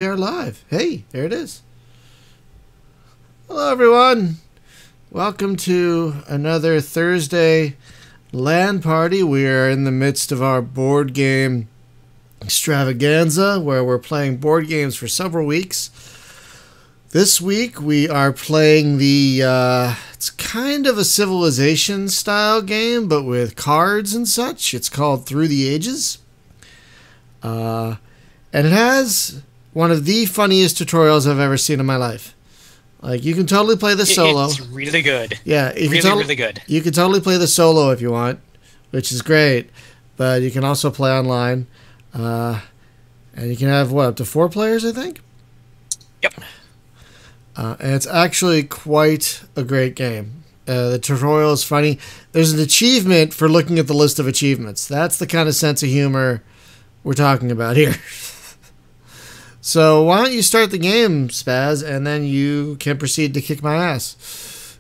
We are live. Hey, there it is. Hello, everyone. Welcome to another Thursday LAN Party. We are in the midst of our board game extravaganza, where we're playing board games for several weeks. This week, we are playing the, it's kind of a Civilization style game, but with cards and such. It's called Through the Ages. And it has one of the funniest tutorials I've ever seen in my life. Like, you can totally play the solo. It's really good. Yeah, really good. You can totally play the solo if you want, which is great. But you can also play online. And you can have, what, up to 4 players, I think? Yep. And it's actually quite a great game. The tutorial is funny. There's an achievement for looking at the list of achievements. That's the kind of sense of humor we're talking about here. So why don't you start the game, Spaz, and then you can proceed to kick my ass.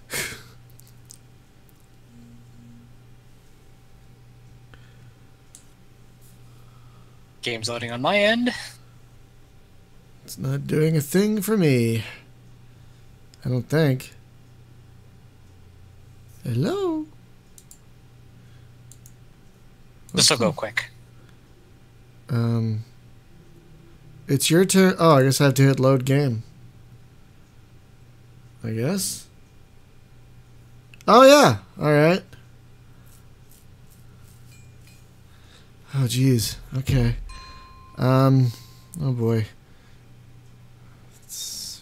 Game's loading on my end. It's not doing a thing for me. I don't think. Hello? This will go quick. It's your turn. Oh, I guess I have to hit load game. I guess. Oh, yeah. All right. Oh, geez. Okay. Oh, boy. It's,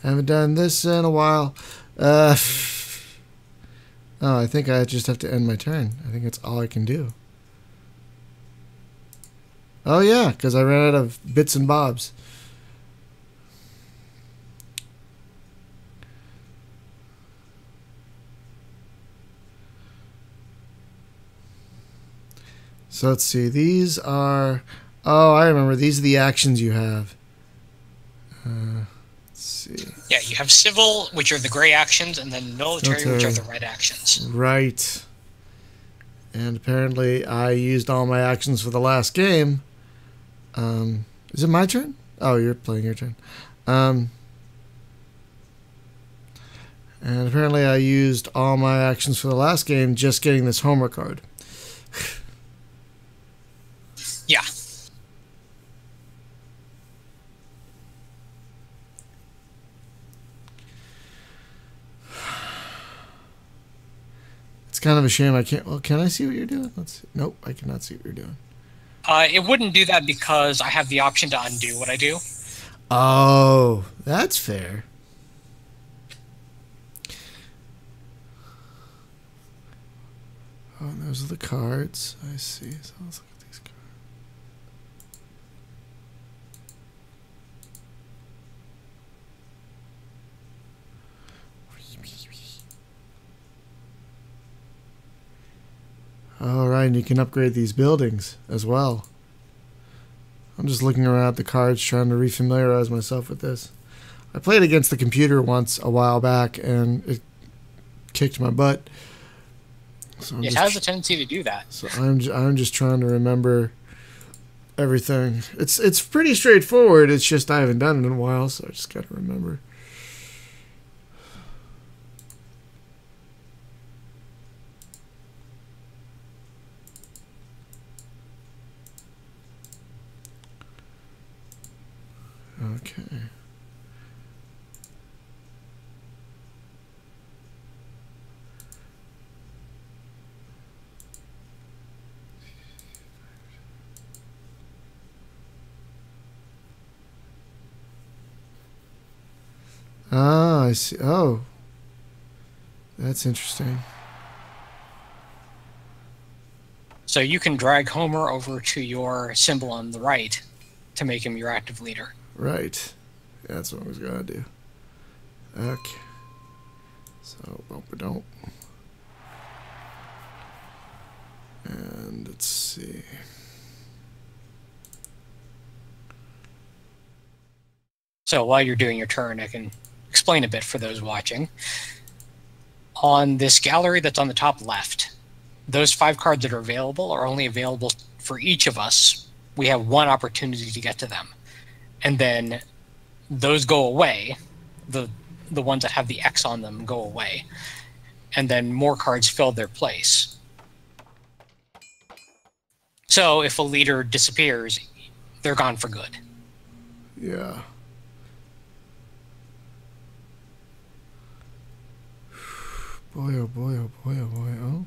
haven't done this in a while. Oh, I think I just have to end my turn. I think that's all I can do. Oh, yeah, because I ran out of bits and bobs. So let's see. These are... Oh, I remember. These are the actions you have. Let's see. Yeah, you have civil, which are the gray actions, and then military, which are the red actions. Right. And apparently I used all my actions for the last game. Is it my turn? Oh, you're playing your turn. And apparently I used all my actions for the last game just getting this homework card. Yeah. It's kind of a shame I can't... Well, can I see what you're doing? Let's see. Nope, I cannot see what you're doing. It wouldn't do that because I have the option to undo what I do. Oh, that's fair. Oh, and those are the cards. I see. So let's look at these cards. All right, and you can upgrade these buildings as well. I'm just looking around at the cards, trying to refamiliarize myself with this. I played against the computer once a while back, and it kicked my butt. So It has a tendency to do that. So I'm just trying to remember everything. It's pretty straightforward. It's just I haven't done it in a while, so I just got to remember. Okay. Ah, I see. Oh. That's interesting. So you can drag Homer over to your symbol on the right to make him your active leader. Right. That's what I was going to do. Okay. So, don't. And let's see. So while you're doing your turn, I can explain a bit for those watching. On this gallery that's on the top left, those 5 cards that are available are only available for each of us. We have 1 opportunity to get to them. And then those go away. The ones that have the X on them go away. And then more cards fill their place. So if a leader disappears, they're gone for good. Yeah. Boy, oh boy, oh boy, oh boy, oh.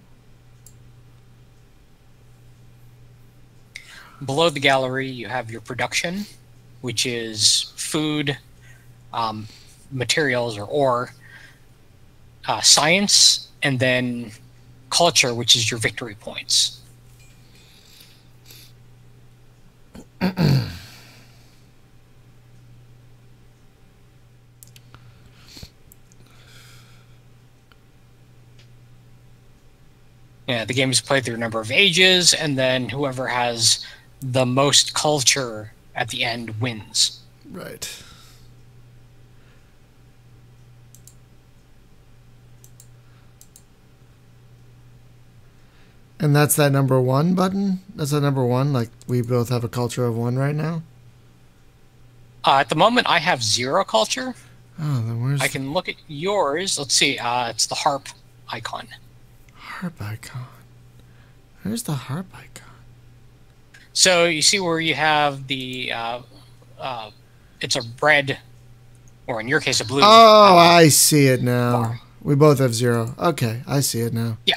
Below the gallery, you have your production, which is food, materials or ore, science, and then culture, which is your victory points. Yeah, the game is played through a number of ages, and then whoever has the most culture at the end wins. Right. And that's that number 1 button? That's that number 1? Like, we both have a culture of 1 right now? At the moment, I have 0 culture. Oh, then where's... I can look at yours. Let's see. It's the harp icon. Harp icon. Where's the harp icon? So you see where you have the... it's a red, or in your case, a blue. Oh, I see it now. Bar. We both have 0. Okay, I see it now. Yeah.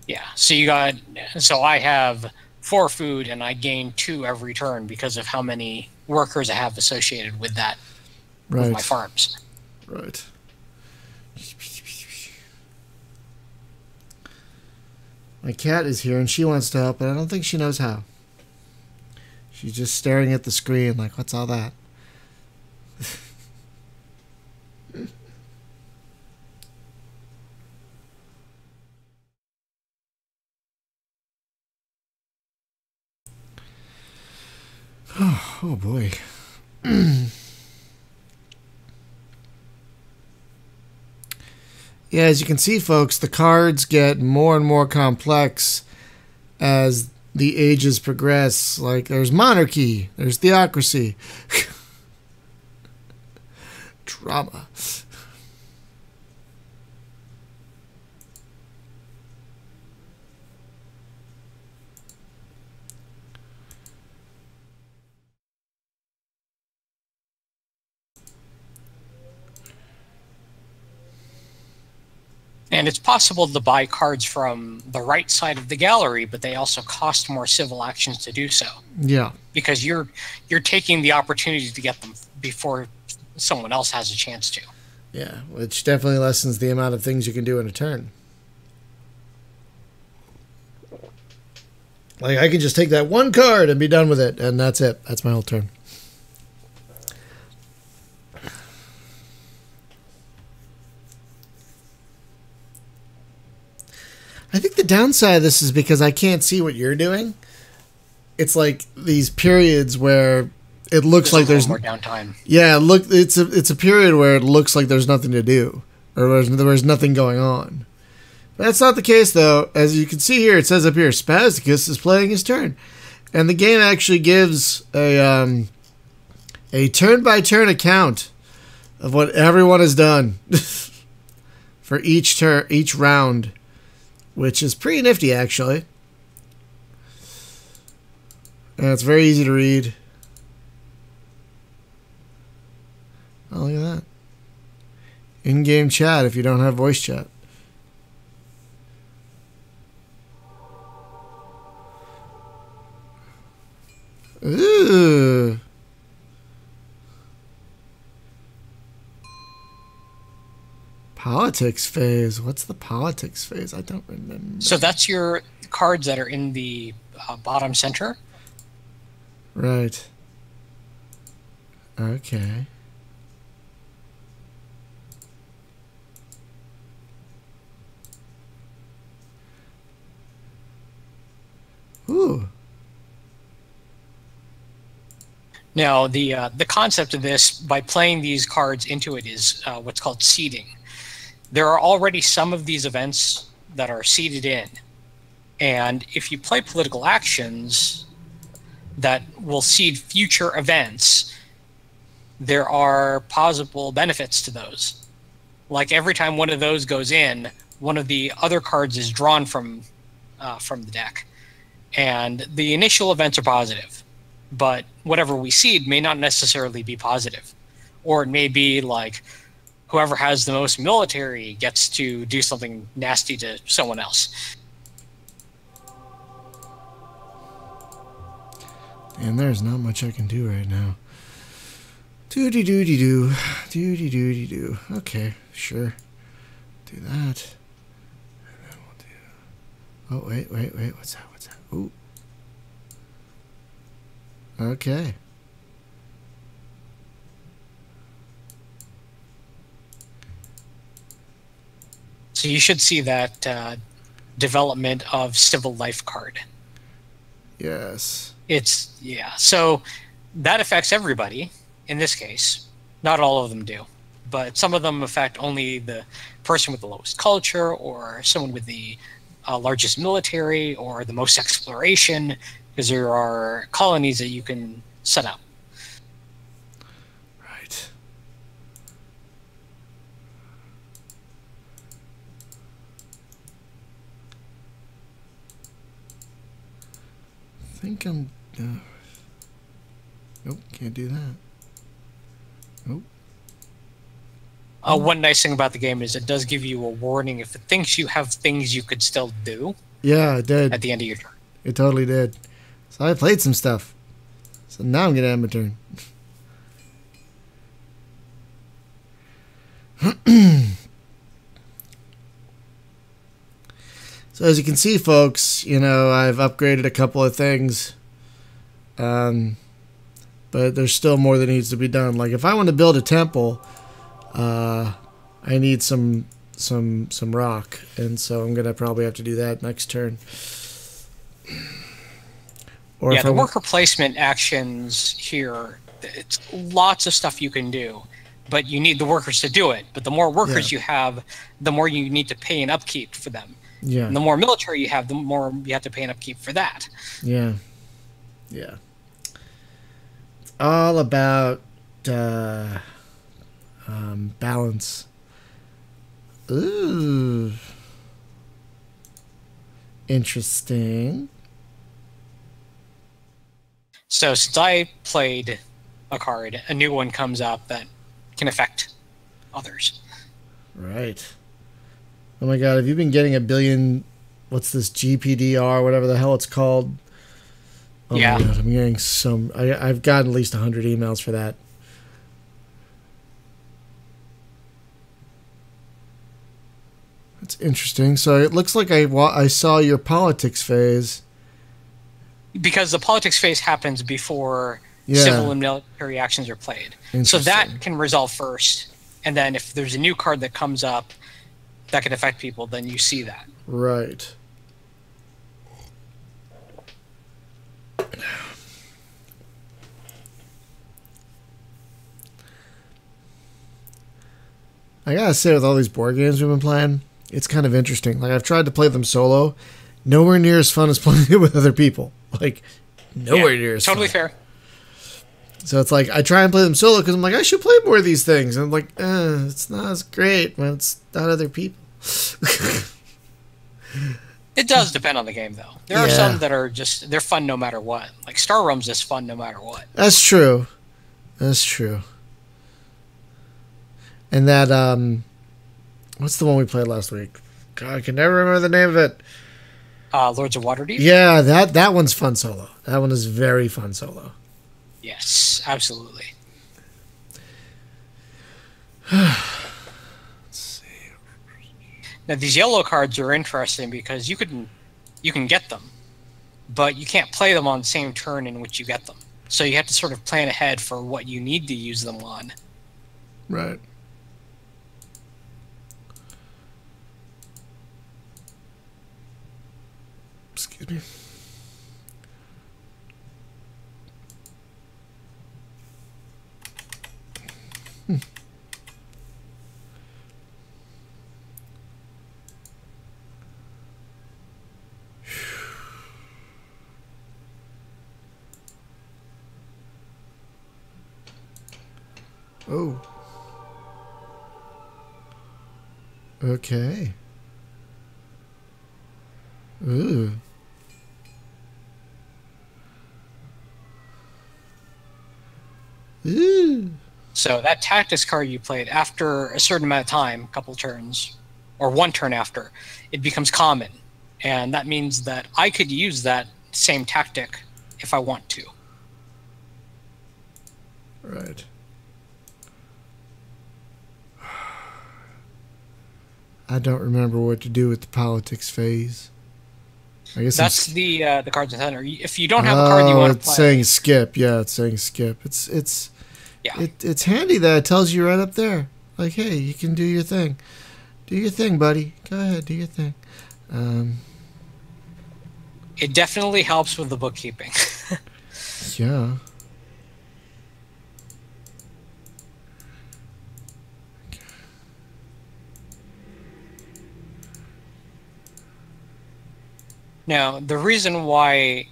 Yeah. So you got... So I have 4 food, and I gain 2 every turn because of how many workers I have associated with that, Right. with my farms. Right. My cat is here, and she wants to help, but I don't think she knows how. She's just staring at the screen like, what's all that? Oh boy. Yeah, as you can see, folks, the cards get more and more complex as the ages progress. Like, there's monarchy, there's theocracy, drama. And it's possible to buy cards from the right side of the gallery, but they also cost more civil actions to do so. Yeah. Because you're taking the opportunity to get them before someone else has a chance to. Yeah, which definitely lessens the amount of things you can do in a turn. Like, I can just take that 1 card and be done with it, and that's it. That's my whole turn. I think the downside of this is because I can't see what you're doing. It's like these periods where it looks like there's more downtime. Yeah, look, it's a period where it looks like there's nothing to do, or there's nothing going on. But that's not the case, though. As you can see here, it says up here, Spasticus is playing his turn, and the game actually gives a turn-by-turn account of what everyone has done for each round, which is pretty nifty, actually. And it's very easy to read. Oh, look at that. In-game chat if you don't have voice chat. Ooh. Politics phase. What's the politics phase? I don't remember. So that's your cards that are in the bottom center. Right. Okay. Ooh. Now, the concept of this, by playing these cards into it, is what's called seeding. There are already some of these events that are seeded in, and if you play political actions that will seed future events, there are possible benefits to those. Like every time one of those goes in, one of the other cards is drawn from the deck, and the initial events are positive, but whatever we seed may not necessarily be positive, or it may be like whoever has the most military gets to do something nasty to someone else. And there's not much I can do right now. Doody-doody-doo. Doody-doody-doo. Okay, sure. Do that. And then we'll do... Oh, wait. What's that? Ooh. Okay. So you should see that development of civil life card. Yes. Yeah. So that affects everybody in this case. Not all of them do, but some of them affect only the person with the lowest culture, or someone with the largest military, or the most exploration, because there are colonies that you can set up. Right. I think I'm... nope, can't do that. Nope. One nice thing about the game is it does give you a warning if it thinks you have things you could still do. Yeah, it did. At the end of your turn. It totally did. So I played some stuff. So now I'm going to end my turn. So as you can see, folks, you know, I've upgraded a couple of things. But there's still more that needs to be done. Like if I want to build a temple, I need some rock, and so I'm gonna probably have to do that next turn. Or yeah, the worker placement actions here, it's lots of stuff you can do, but you need the workers to do it. But the more workers you have, the more you need to pay an upkeep for them. Yeah. And the more military you have, the more you have to pay an upkeep for that. Yeah. Yeah. It's all about balance. Ooh. Interesting. So since I played a card, a new one comes up that can affect others. Right. Oh my god, have you been getting a billion... What's this, GPDR, whatever the hell it's called? Oh yeah. My god, I'm getting some... I've gotten at least 100 emails for that. That's interesting. So it looks like I saw your politics phase. Because the politics phase happens before civil and military actions are played. So that can resolve first. And then if there's a new card that comes up that can affect people, then you see that. Right. I gotta say, with all these board games we've been playing, it's kind of interesting. Like, I've tried to play them solo. Nowhere near as fun as playing it with other people. Like, nowhere near as totally fun. Fair. So it's like, I try and play them solo because I'm like, I should play more of these things. And I'm like, it's not as great when it's not other people. It does depend on the game, though. There are some that are just, they're fun no matter what. Like, Star Realms is fun no matter what. That's true. That's true. And that, what's the one we played last week? God, I can never remember the name of it. Lords of Waterdeep? Yeah, that one's fun solo. That one is very fun solo. Yes, absolutely. Let's see. Now, these yellow cards are interesting because you can get them, but you can't play them on the same turn in which you get them. So you have to sort of plan ahead for what you need to use them on. Right. Excuse me. Oh. Okay. Ooh. Ooh. So that tactics card you played, after a certain amount of time, a couple turns, or one turn after, it becomes common. And that means that I could use that same tactic if I want to. Right. I don't remember what to do with the politics phase. I guess That's the cards in center. If you don't have a card you want to it's play, saying skip. Yeah, it's saying skip. It's handy that it tells you right up there. Like, hey, you can do your thing. Do your thing, buddy. Go ahead, do your thing. it definitely helps with the bookkeeping. Yeah. Now, the reason why,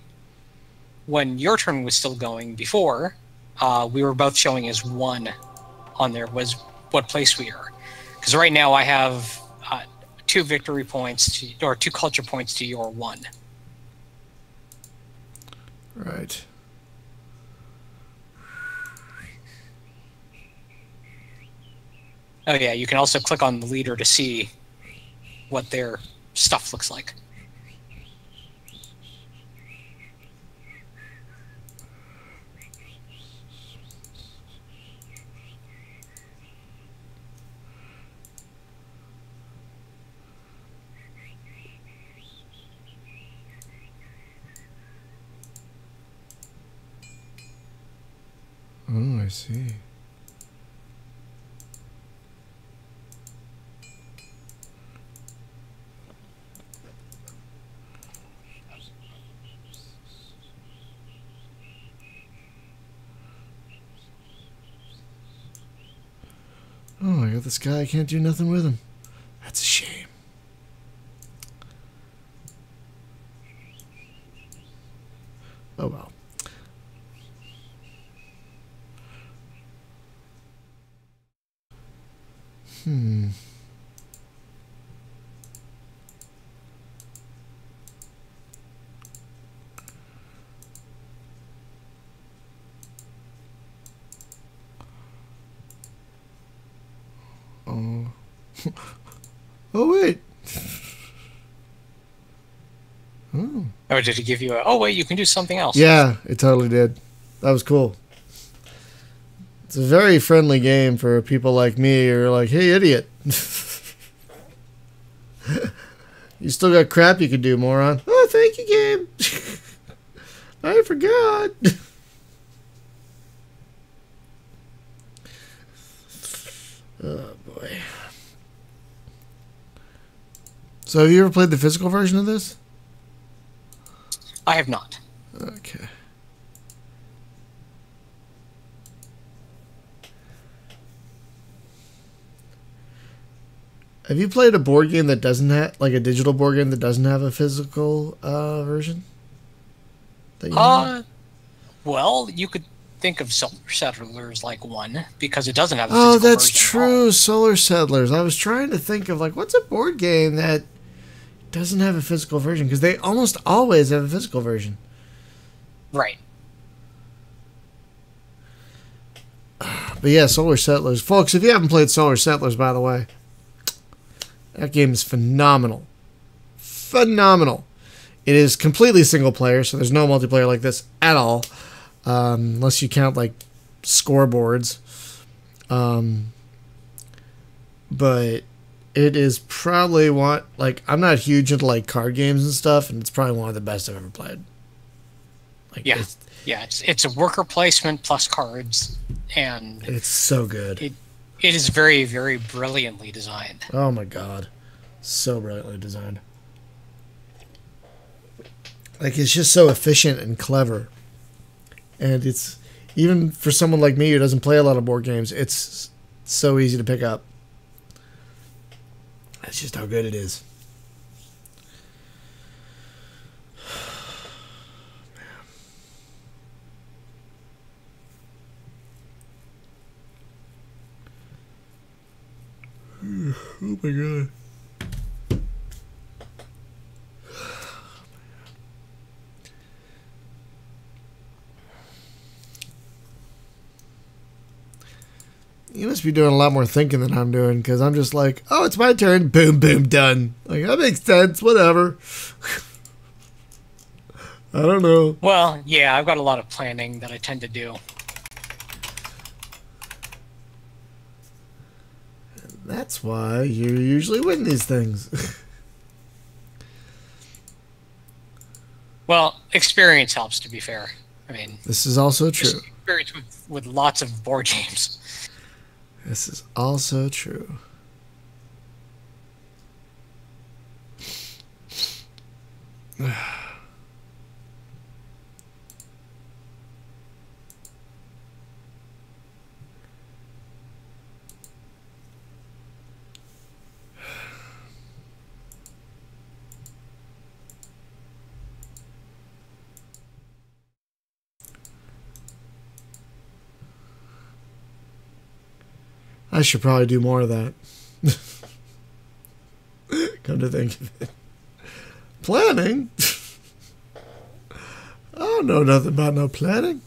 when your turn was still going before, we were both showing as 1 on there was what place we are. Because right now I have 2 victory points, or 2 culture points to your 1. Right. Oh yeah, you can also click on the leader to see what their stuff looks like. Oh, I see. Oh, I got this guy. I can't do nothing with him. That's a shame. Oh, well. Oh. Oh, wait. Oh. Or did it give you a, oh wait, you can do something else? Yeah, it totally did. That was cool. It's a very friendly game for people like me who are like, hey, idiot. You still got crap you could do, moron. Oh, thank you, game. I forgot. Oh, boy. So have you ever played the physical version of this? I have not. Okay. Have you played a board game that doesn't have, like a digital board game that doesn't have a physical version? That you know? Well, you could think of Solar Settlers like one, because it doesn't have a Oh, physical that's version at true. all. Solar Settlers. I was trying to think of, like, what's a board game that doesn't have a physical version? Because they almost always have a physical version. Right. But yeah, Solar Settlers. Folks, if you haven't played Solar Settlers, by the way, that game is phenomenal. Phenomenal. It is completely single player, so there's no multiplayer like this at all. Unless you count, like, scoreboards. But it is probably one, like, I'm not huge into, like, card games and stuff, and it's probably one of the best I've ever played. Like, Yeah. It's a worker placement plus cards, and it's so good. It is very, very brilliantly designed. Oh my god. So brilliantly designed. Like, it's just so efficient and clever. And it's, even for someone like me who doesn't play a lot of board games, it's So easy to pick up. That's just how good it is. Oh my god. You must be doing a lot more thinking than I'm doing, because I'm just like, oh, it's my turn. Boom, boom, done. Like, that makes sense. Whatever. I don't know. Well, yeah, I've got a lot of planning that I tend to do. That's why you usually win these things. Well, experience helps, to be fair. I mean, This is also true. Experience with lots of board games. This is also true. I should probably do more of that. Come to think of it. Planning? I don't know nothing about no planning.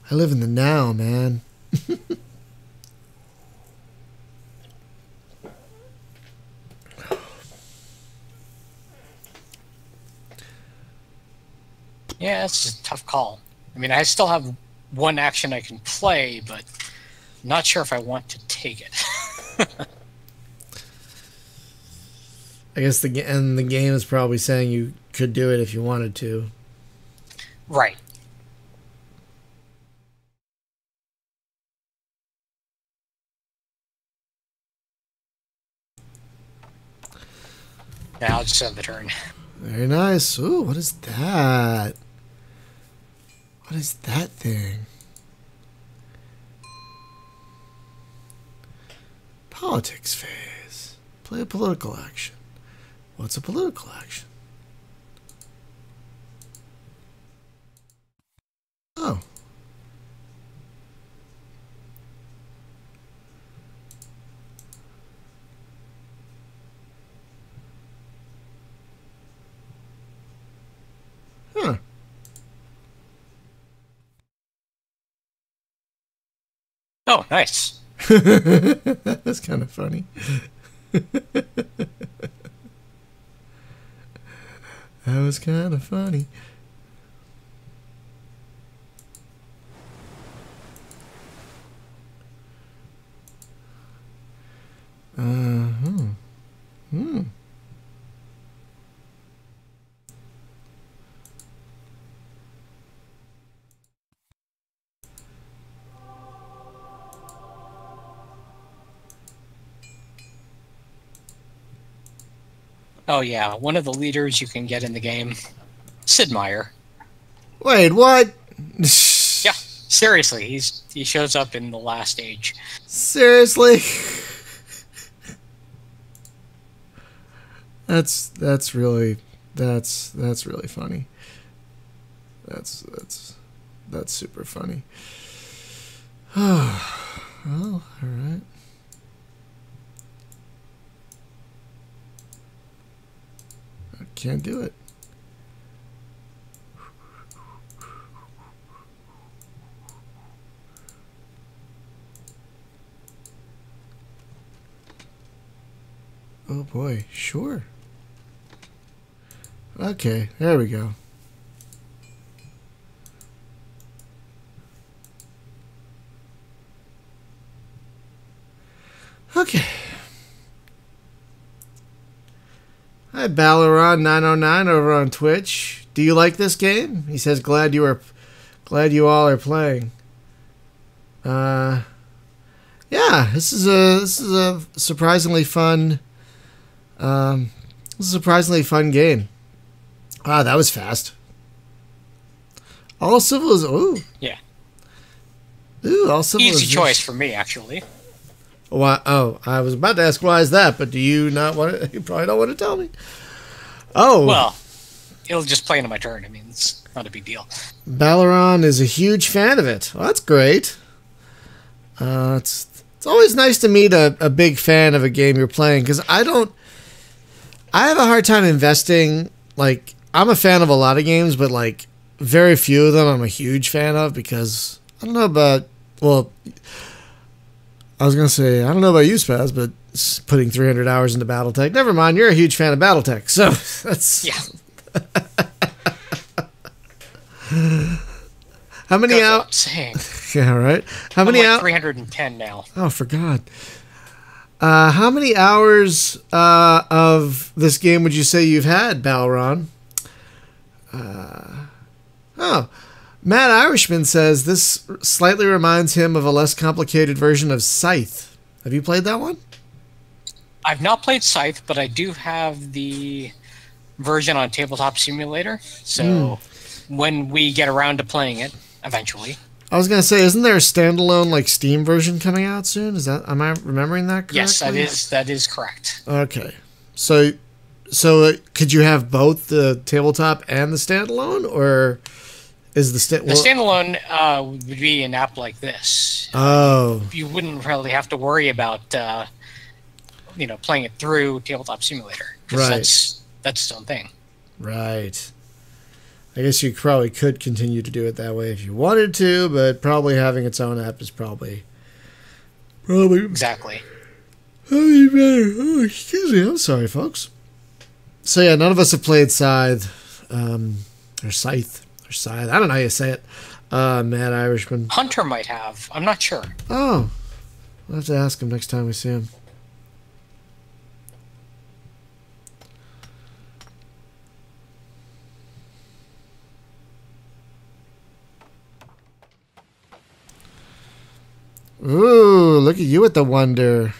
I live in the now, man. Yeah, it's just a tough call. I mean, I still have one action I can play, but I'm not sure if I want to take it. I guess the game is probably saying you could do it if you wanted to. Right. Now I'll just have the turn. Very nice. Ooh, what is that? What is that thing? Politics phase. Play a political action. What's a political action? Oh. Huh. Oh, nice. That's kind of funny. That was kind of funny. Oh, yeah. One of the leaders you can get in the game, Sid Meier. Wait, what? Yeah, seriously. He shows up in the last stage. Seriously? That's really funny. That's super funny. Well, all right. I can't do it. Oh boy, sure. Okay, there we go. Okay. Hi, Balaron909 over on Twitch. Do you like this game? He says, glad you all are playing. Yeah, this is a surprisingly fun. This is a surprisingly fun game. Wow, that was fast. All civilizations. Ooh. Yeah. Ooh, all civilization. Easy choice for me, actually. Why? Oh, I was about to ask why is that, but do you not want to? You probably don't want to tell me. Oh, Well, it'll just play into my turn. I mean, it's not a big deal. Balaron is a huge fan of it. Well, that's great. It's always nice to meet a big fan of a game you're playing, because I have a hard time investing. Like, I'm a fan of a lot of games, but like very few of them I'm a huge fan of, because I don't know about, well, I was going to say, I don't know about you, Spaz, but putting 300 hours into Battletech. Never mind, you're a huge fan of Battletech, so that's... Yeah. How many hours? Saying. Yeah, right. How many hours? 310 now. Oh, for God. How many hours of this game would you say you've had, Balron? Matt Irishman says this slightly reminds him of a less complicated version of Scythe. Have you played that one? I've not played Scythe, but I do have the version on Tabletop Simulator. So when we get around to playing it, eventually. I was gonna say, isn't there a standalone like Steam version coming out soon? Am I remembering that correctly? Yes, that is correct. Okay, so could you have both the tabletop and the standalone, or is the standalone would be an app like this? Oh, you wouldn't really have to worry about playing it through Tabletop Simulator. Right, that's its own thing. Right. I guess you probably could continue to do it that way if you wanted to, but probably having its own app is probably exactly. Oh, excuse me, I'm sorry, folks. So yeah, none of us have played Scythe, or Scythe, or Scythe. I don't know how you say it. Mad Irishman. Hunter might have. I'm not sure. Oh, we'll have to ask him next time we see him. Ooh, look at you with the wonder.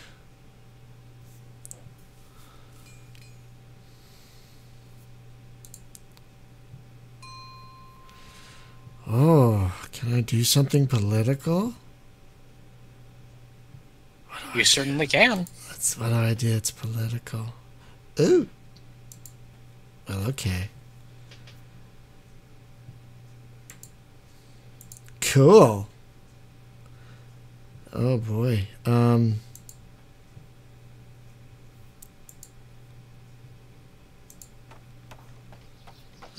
Oh, can I do something political? You certainly can. What do I do? It's political. Ooh. Well, okay. Cool. Oh boy.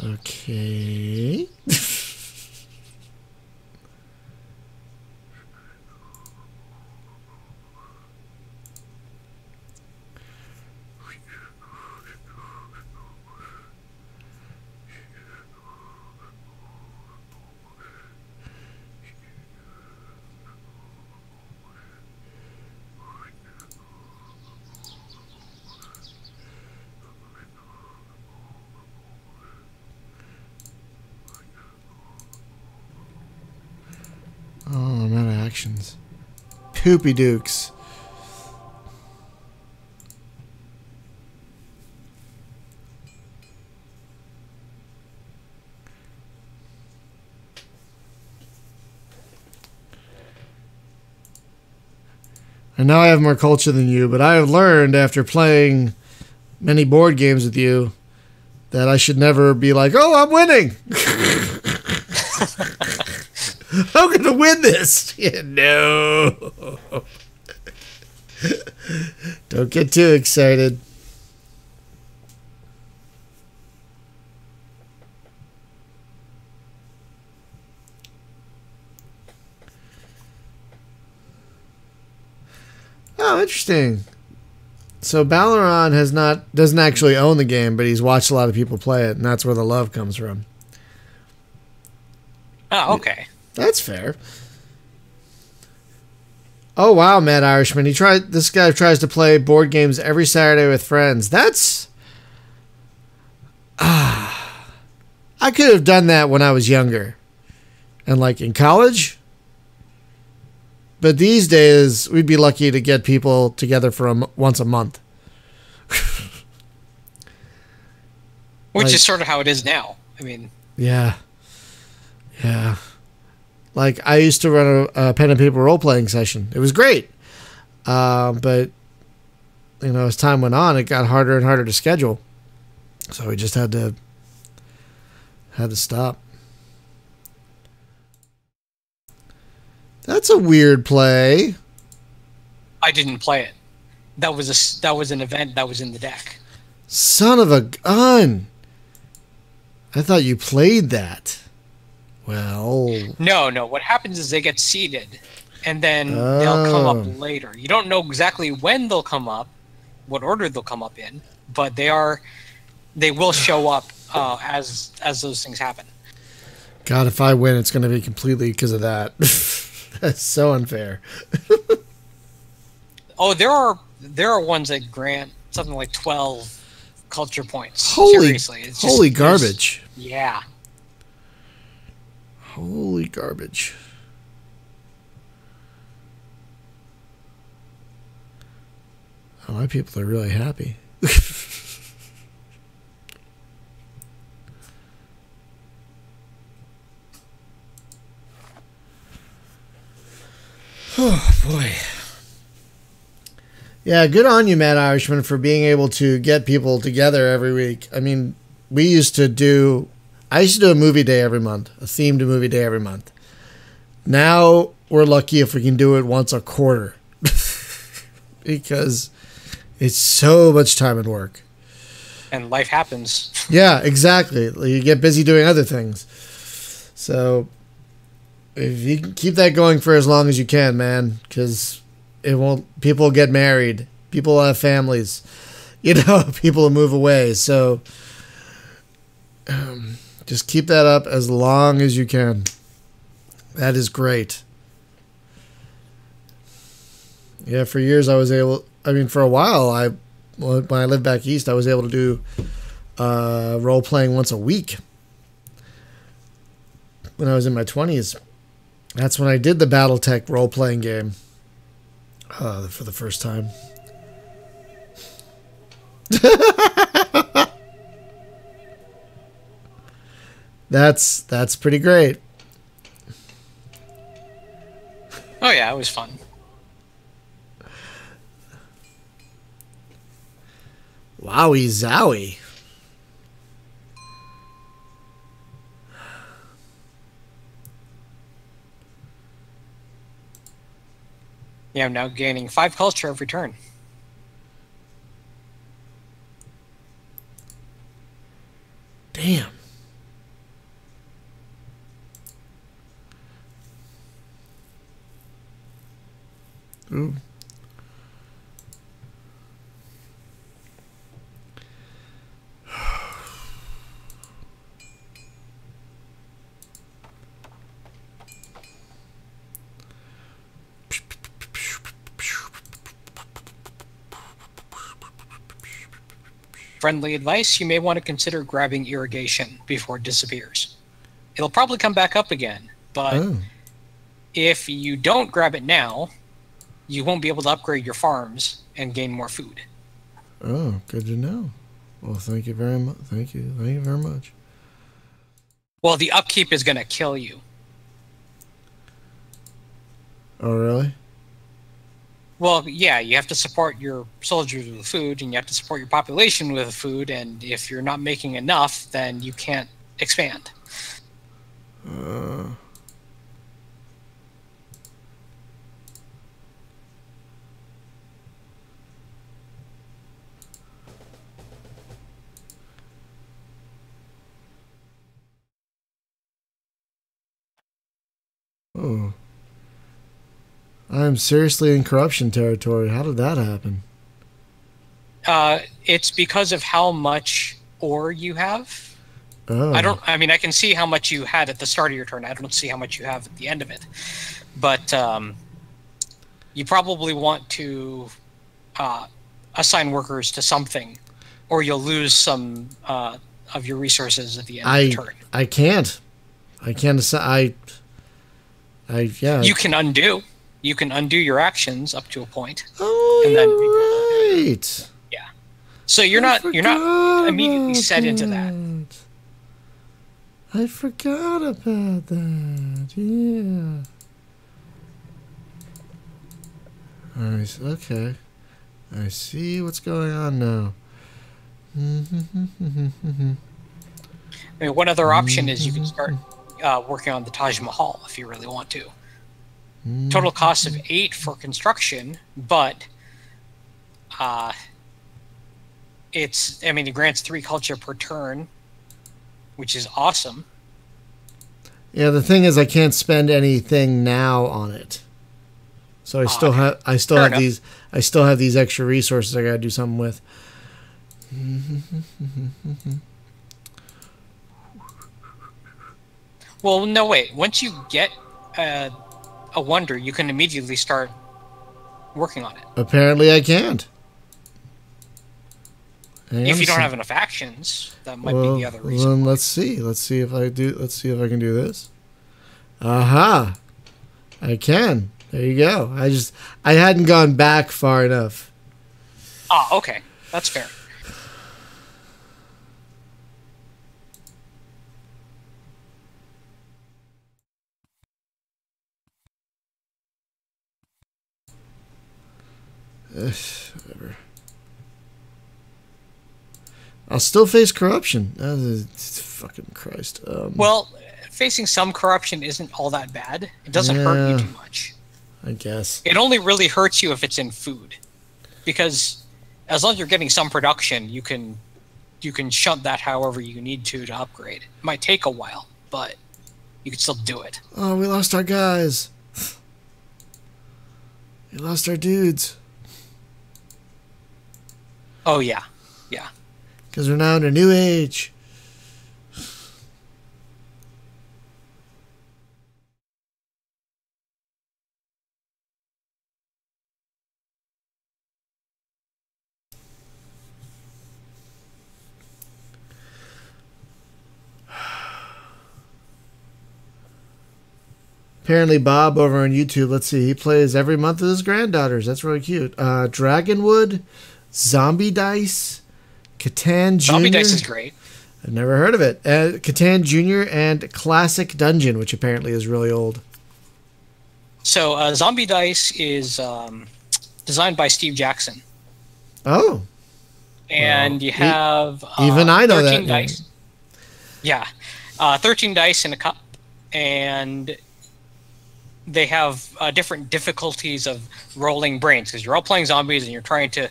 Okay. Oh, I'm out of actions. Poopy Dukes. I know I have more culture than you, but I have learned after playing many board games with you that I should never be like, oh, I'm winning. I'm going to win this. Yeah, no. Don't get too excited. Oh, interesting. So Balaron doesn't actually own the game, but he's watched a lot of people play it, and that's where the love comes from. Oh, okay. That's fair. Oh wow, Mad Irishman. This guy tries to play board games every Saturday with friends. That's I could have done that when I was younger. And like in college. But these days we'd be lucky to get people together for once a month. Which is sort of how it is now. I mean, yeah. Yeah. Like, I used to run a pen and paper role-playing session. It was great. But, you know, as time went on, it got harder and harder to schedule. So we just had to stop. That's a weird play. I didn't play it. That was an event that was in the deck. Son of a gun. I thought you played that. Well... No. What happens is they get seeded, and then they'll come up later. You don't know exactly when they'll come up, what order they'll come up in, but they will show up as those things happen. God, if I win, it's going to be completely because of that. That's so unfair. Oh, there are ones that grant something like 12 culture points. Seriously, it's holy garbage. Yeah. Holy garbage. Oh, my people are really happy. Oh, boy. Yeah, good on you, Mad Irishman, for being able to get people together every week. I mean, I used to do a movie day every month, a themed movie day every month. Now we're lucky if we can do it once a quarter because it's so much time and work. And life happens. Yeah, exactly. You get busy doing other things. So if you can keep that going for as long as you can, man, because people get married, people have families, people move away. So just keep that up as long as you can. That is great. Yeah, for years for a while, when I lived back east, I was able to do role playing once a week. When I was in my 20s, that's when I did the BattleTech role playing game for the first time. That's pretty great. Oh yeah, it was fun. Wowie zowie. Yeah, I'm now gaining 5 culture every turn. Damn. Ooh. Friendly advice, you may want to consider grabbing irrigation before it disappears. It'll probably come back up again, but if you don't grab it now, you won't be able to upgrade your farms and gain more food. Oh, good to know. Well, thank you very much. Thank you very much. Well, the upkeep is going to kill you. Oh, really? Well, yeah, you have to support your soldiers with food, and you have to support your population with food, and if you're not making enough, then you can't expand. Oh. I'm seriously in corruption territory. How did that happen? It's because of how much ore you have. Oh. I mean, I can see how much you had at the start of your turn. I don't see how much you have at the end of it. But you probably want to assign workers to something, or you'll lose some of your resources at the end of the turn. I can't. I can't assign. Yeah. You can undo. You can undo your actions up to a point. Oh, and then right. Yeah. So you're not immediately set into that. I forgot about that. Yeah. Alright, okay. I see what's going on now. I mean, one other option is you can start working on the Taj Mahal if you really want to. Total cost of 8 for construction, but it grants 3 culture per turn, which is awesome. Yeah, the thing is I can't spend anything now on it. So I still have these extra resources I got to do something with. Well, no, wait. Once you get a wonder, you can immediately start working on it. Apparently I can't. If you don't have enough actions, that might be the other reason. Then let's see. Let's see if I can do this. Aha! I can. There you go. I hadn't gone back far enough. Ah, okay. That's fair. Whatever. I'll still face corruption. Fucking Christ. Well, facing some corruption isn't all that bad. It doesn't hurt you too much. I guess. It only really hurts you if it's in food. Because as long as you're getting some production, you can shunt that however you need to upgrade. It might take a while, but you can still do it. Oh, we lost our guys. We lost our dudes. Oh, yeah. Yeah. Because we're now in a new age. Apparently Bob over on YouTube, let's see, he plays every month with his granddaughters. That's really cute. Dragonwood, Zombie Dice, Catan Jr. Zombie Dice is great. I've never heard of it. Catan Jr. and Classic Dungeon, which apparently is really old. So Zombie Dice is designed by Steve Jackson. Oh. And you have even I know 13 that dice. Name. Yeah. 13 dice in a cup. And they have different difficulties of rolling brains because you're all playing zombies and you're trying to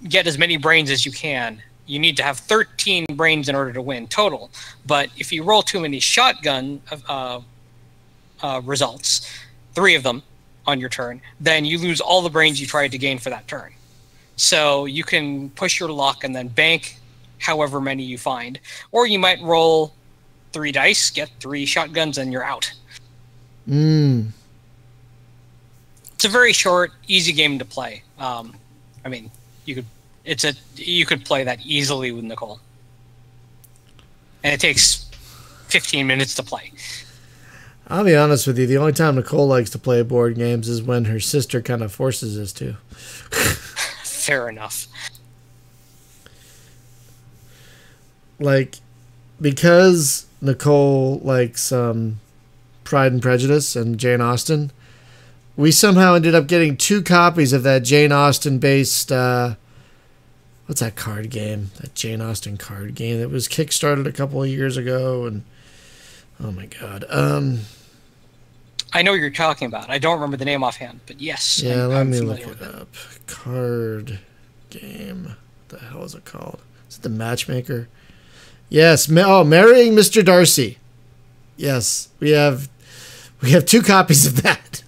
get as many brains as you can. You need to have 13 brains in order to win total. But if you roll too many shotgun results, 3 of them on your turn, then you lose all the brains you tried to gain for that turn. So you can push your luck and then bank however many you find. Or you might roll 3 dice, get 3 shotguns, and you're out. It's a very short, easy game to play. You could play that easily with Nicole, and it takes 15 minutes to play. I'll be honest with you. The only time Nicole likes to play board games is when her sister kind of forces us to. Fair enough. Like, because Nicole likes Pride and Prejudice and Jane Austen, we somehow ended up getting 2 copies of that Jane Austen-based, what's that card game? That Jane Austen card game that was kickstarted a couple of years ago, and oh my god. I know what you're talking about. I don't remember the name offhand, but yes. Yeah, let me look it up. Card game. What the hell is it called? Is it the Matchmaker? Yes. Marrying Mr. Darcy. Yes, we have 2 copies of that.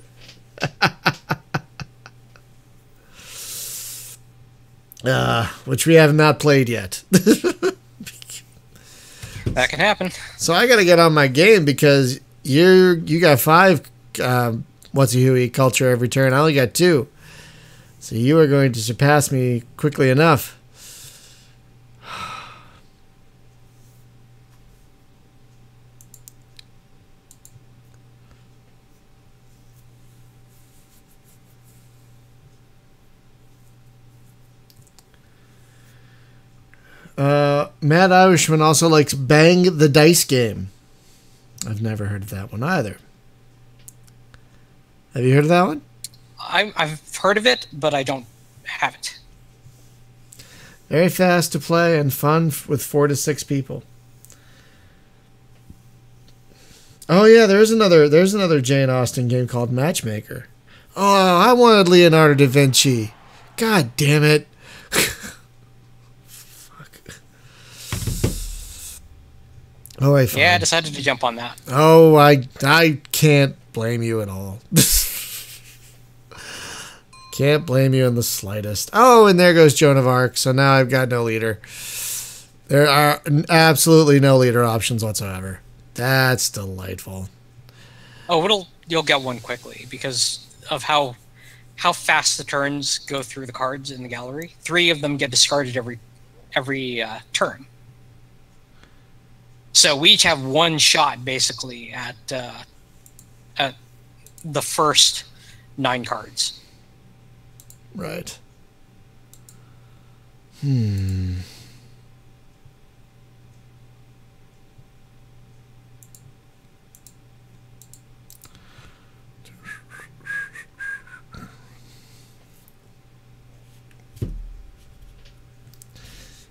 Which we have not played yet. That can happen. So I got to get on my game because you got 5 what's a Huey culture every turn. I only got 2. So you are going to surpass me quickly enough. Mad Irishman also likes Bang the Dice Game. I've never heard of that one either. Have you heard of that one? I've heard of it, but I don't have it. Very fast to play and fun with 4 to 6 people. Oh yeah, there's another Jane Austen game called Matchmaker. Oh, I wanted Leonardo da Vinci. God damn it. Fuck. Oh, I Yeah, I decided to jump on that. Oh, I can't blame you at all. Can't blame you in the slightest. Oh, and there goes Joan of Arc. So now I've got no leader. There are absolutely no leader options whatsoever. That's delightful. Oh, you'll get one quickly because of how fast the turns go through the cards in the gallery. 3 of them get discarded every turn. So we each have one shot basically at the first 9 cards. Right.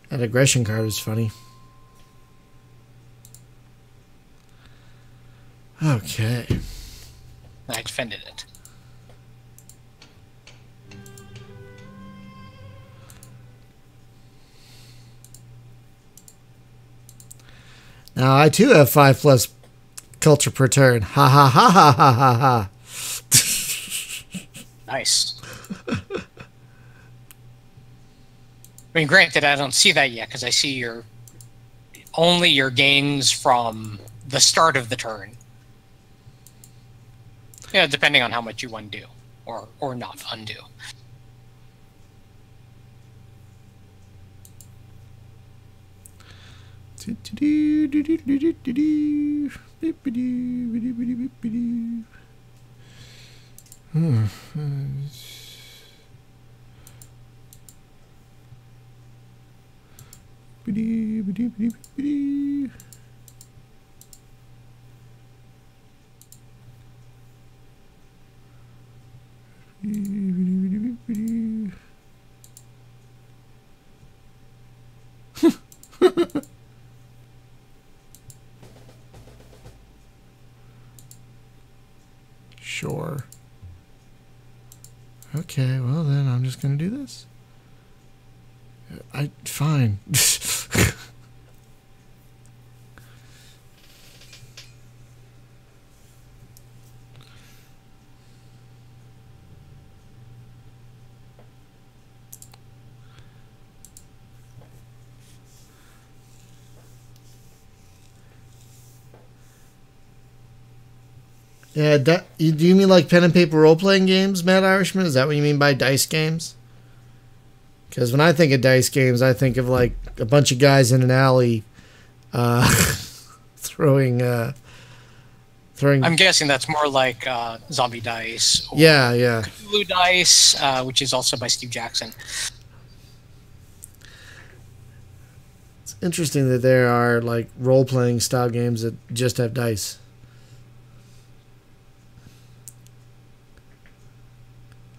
That aggression card is funny. Okay. I defended it. Now I too have 5+ culture per turn. Ha ha ha ha ha ha ha. Nice. I mean, granted, I don't see that yet because I see only your gains from the start of the turn. Yeah, depending on how much you undo or not undo. Sure. Okay, well then I'm just gonna do this. Fine. Yeah, do you mean like pen and paper role-playing games, Mad Irishman? Is that what you mean by dice games? Because when I think of dice games, I think of like a bunch of guys in an alley throwing... I'm guessing that's more like Zombie Dice. Or yeah. Cthulhu Dice, which is also by Steve Jackson. It's interesting that there are like role-playing style games that just have dice.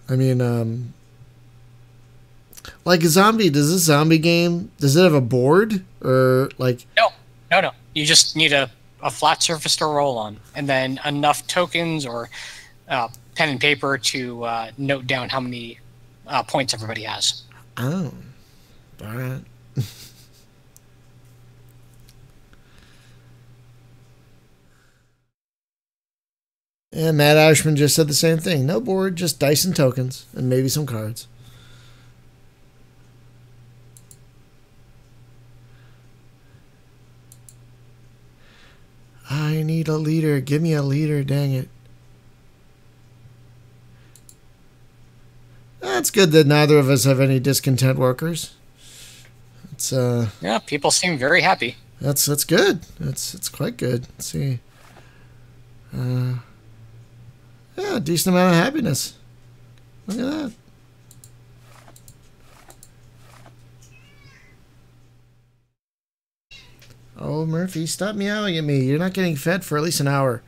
I mean, like does this zombie game, does it have a board or like? No. You just need a flat surface to roll on, and then enough tokens or pen and paper to note down how many points everybody has. Oh, all right. And Matt Irishman just said the same thing. No board, just dice and tokens, and maybe some cards. I need a leader. Give me a leader, dang it. That's good that neither of us have any discontent workers. It's yeah, people seem very happy. That's good. It's quite good. Let's see. Yeah, decent amount of happiness. Look at that. Oh, Murphy, stop meowing at me. You're not getting fed for at least an hour.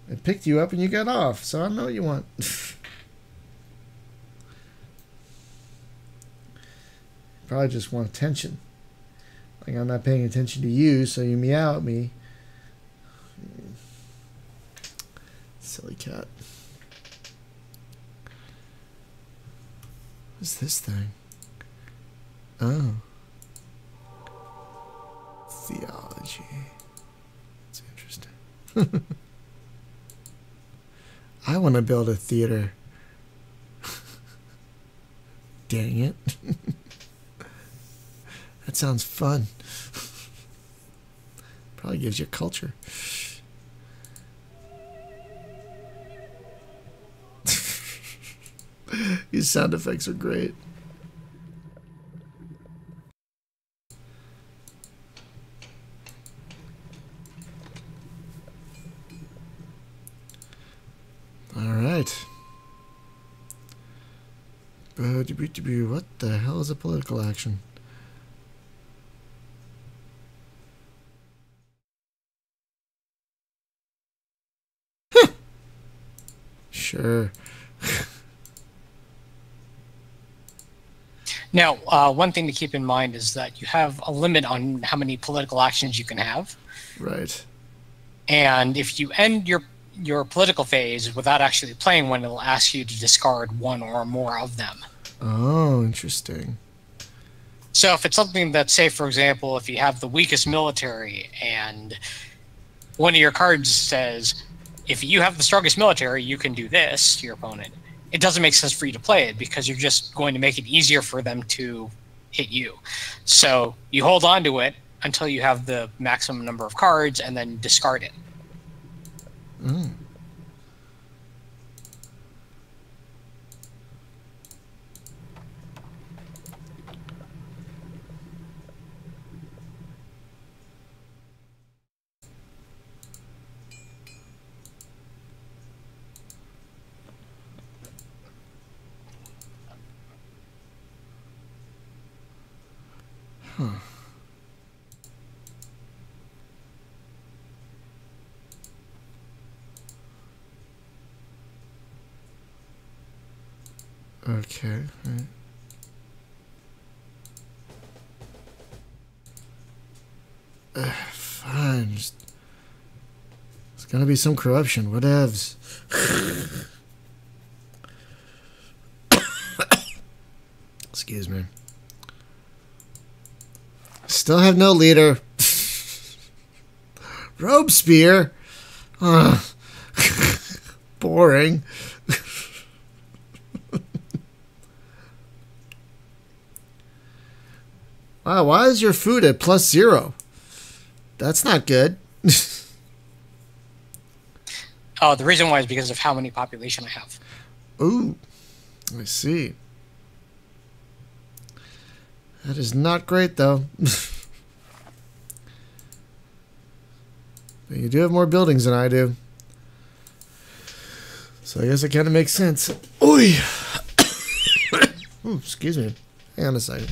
I picked you up and you got off, so I don't know what you want. Probably just want attention. Like I'm not paying attention to you, so you meow at me. Silly cat. What's this thing? Oh. Theology. That's interesting. I want to build a theater. Dang it. That sounds fun. Probably gives you culture. These sound effects are great. All right. What the hell is a political action? Sure. Now, one thing to keep in mind is that you have a limit on how many political actions you can have. Right. And if you end your political phase without actually playing one, it'll ask you to discard one or more of them. Oh, interesting. So if it's something that, say, for example, if you have the weakest military and one of your cards says, if you have the strongest military, you can do this to your opponent, it doesn't make sense for you to play it because you're just going to make it easier for them to hit you. So you hold on to it until you have the maximum number of cards and then discard it. Mm. Huh. Okay. Right. Fine. There's gonna be some corruption. Whatevs. Excuse me. Still have no leader. Robespierre. Boring. Wow, why is your food at +0? That's not good. Oh, the reason why is because of how many population I have. Ooh, I see. That is not great, though. But you do have more buildings than I do. So I guess it kind of makes sense. Oi! Ooh, excuse me. Hang on a second.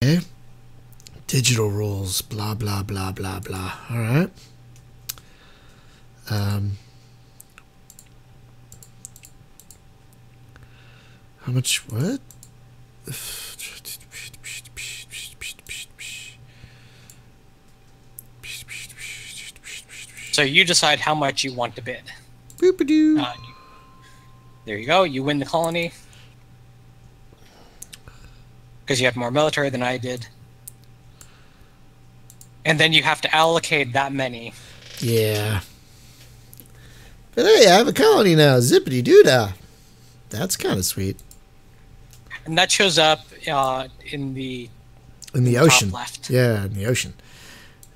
Okay. Digital rules. Blah, blah, blah, blah, blah. All right. How much? What? So you decide how much you want to bid. Boop-a-doo. There you go. You win the colony. Because you have more military than I did. And then you have to allocate that many. Yeah. But hey, I have a colony now. Zippity-doo-dah. That's kind of sweet. And that shows up in the ocean. Top left. Yeah, in the ocean.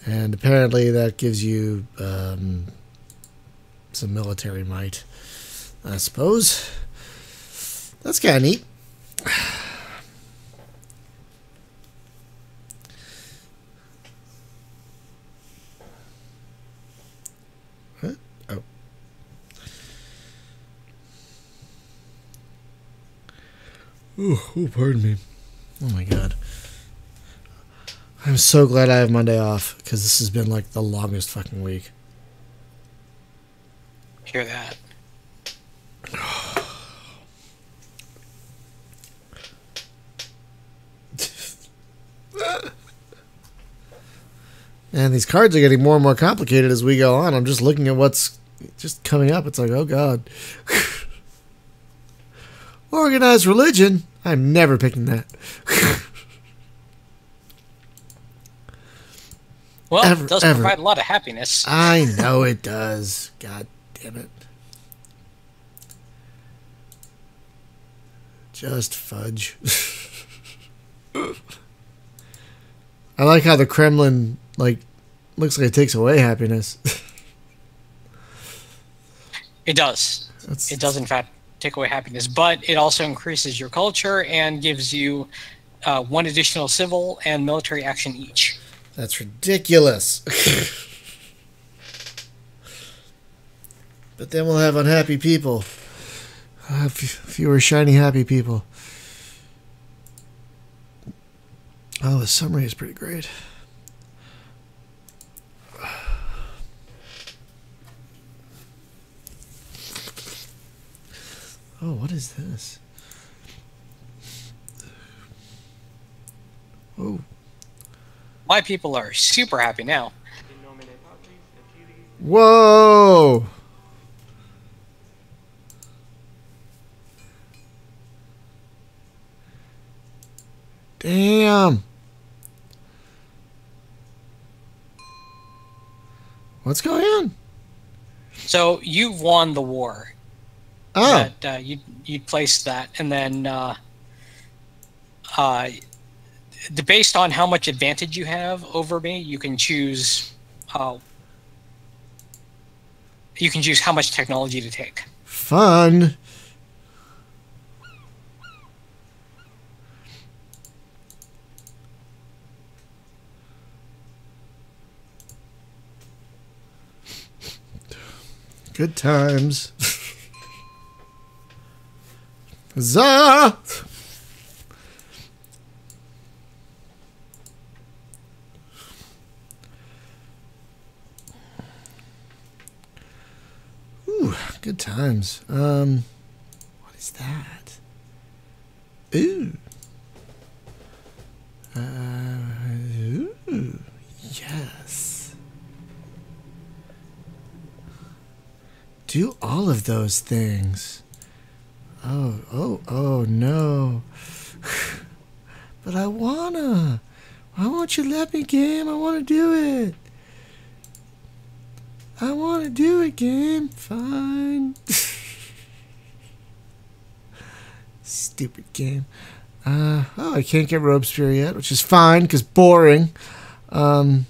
And apparently that gives you some military might, I suppose. That's kind of neat. What? Oh. Oh, pardon me. Oh my god. I'm so glad I have Monday off, because this has been like the longest fucking week. Hear that? And these cards are getting more and more complicated as we go on. I'm just looking at what's just coming up. It's like, oh god. Organized religion? I'm never picking that. Well, it does provide a lot of happiness. I know it does. God damn it. Just fudge. I like how the Kremlin, like, looks like it takes away happiness. It does. It does, in fact, take away happiness, but it also increases your culture and gives you 1 additional civil and military action each. That's ridiculous. But then we'll have unhappy people. Fewer shiny happy people. Oh, the summary is pretty great. Oh, what is this? Oh. My people are super happy now. Whoa! Damn! What's going on? So you've won the war. Oh. That, you'd placed that, and then based on how much advantage you have over me, you can choose how much technology to take. Fun. Good times. Huzzah! Ooh, good times. What is that? Ooh. Ooh. Yes. Do all of those things. Oh, no. But I wanna. Why won't you let me, game? I wanna do it. I wanna do it, game. Fine. Stupid game. Oh, I can't get Robespierre yet, which is fine, because boring. Ooh.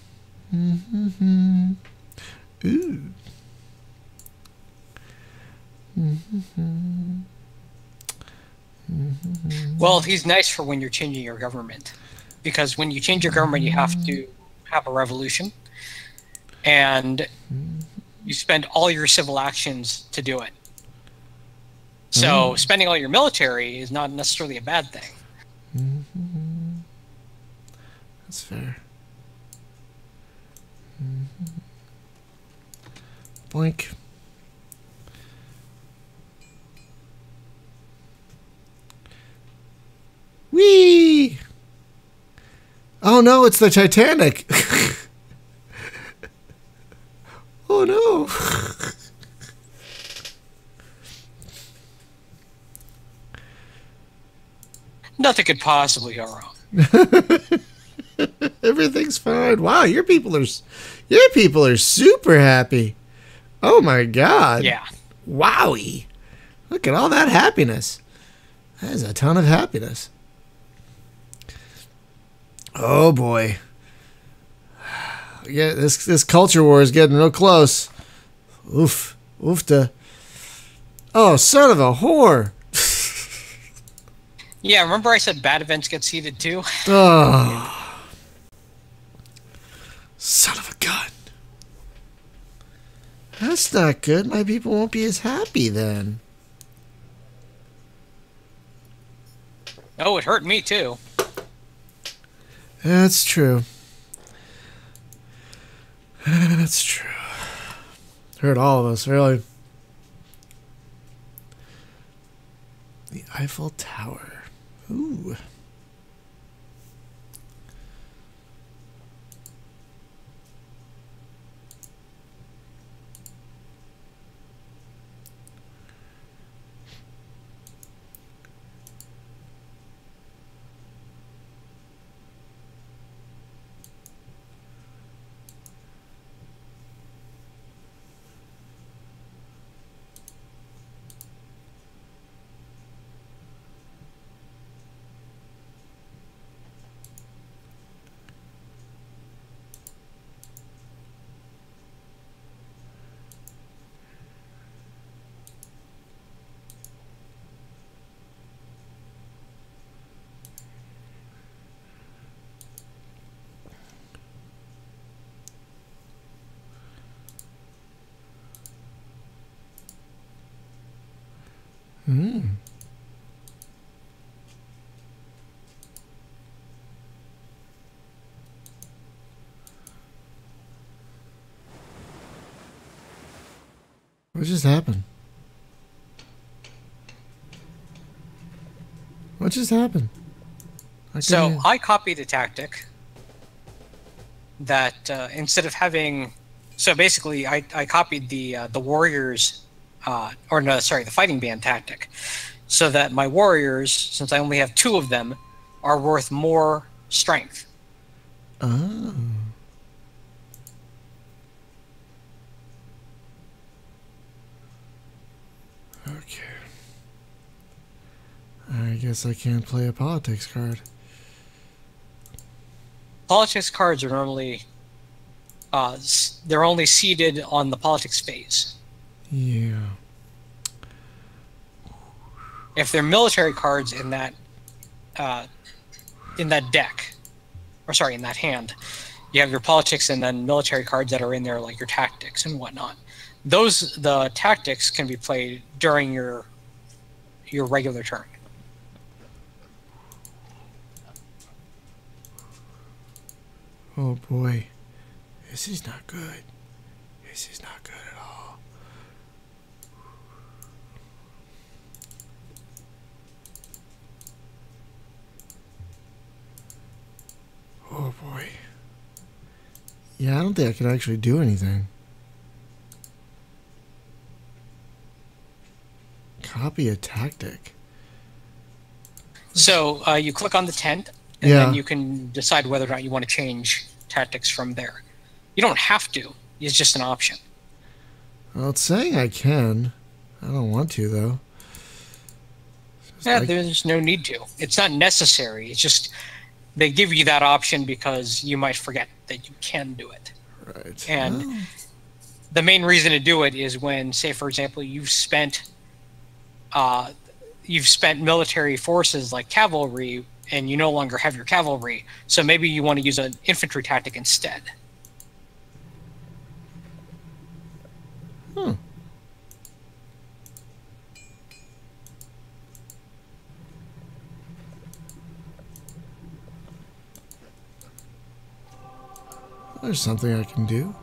Well, he's nice for when you're changing your government, because when you change your government, you have to have a revolution, and you spend all your civil actions to do it. So spending all your military is not necessarily a bad thing. That's fair. Boink. Whee! Oh no, it's the Titanic. Oh no. Nothing could possibly go wrong. Everything's fine. Wow, your people are super happy. Oh my god. Yeah. Wowie. Look at all that happiness. That is a ton of happiness. Oh boy. Yeah, this culture war is getting real close. Oof. Oofta. Oh, son of a whore. Yeah, remember I said bad events get seeded too? Oh. Son of a gun. That's not good. My people won't be as happy then. Oh, it hurt me too. That's true. That's true. Hurt all of us, really. The Eiffel Tower. Ooh. Hmm. What just happened? What just happened? So I copied a tactic that instead of having, so basically I copied the warriors, or no, sorry, the fighting band tactic, so that my warriors, since I only have 2 of them, are worth more strength. Oh. Okay. I guess I can't play a politics card. Politics cards are normally, they're only seeded on the politics phase. Yeah. If they're military cards in that deck, or sorry, in that hand, you have your politics and then military cards that are in there, like your tactics and whatnot. The tactics can be played during your regular turn. Oh boy. This is not good. This is not good at all. Oh boy. Yeah, I don't think I can actually do anything. Copy a tactic. So you click on the tent, and then you can decide whether or not you want to change tactics from there. You don't have to. It's just an option. Well, it's saying I can. I don't want to, though. Yeah, there's no need to. It's not necessary. It's just they give you that option because you might forget that you can do it. Right. And the main reason to do it is when, say, for example, you've spent military forces like cavalry, and you no longer have your cavalry. So maybe you want to use an infantry tactic instead. Hmm. There's something I can do.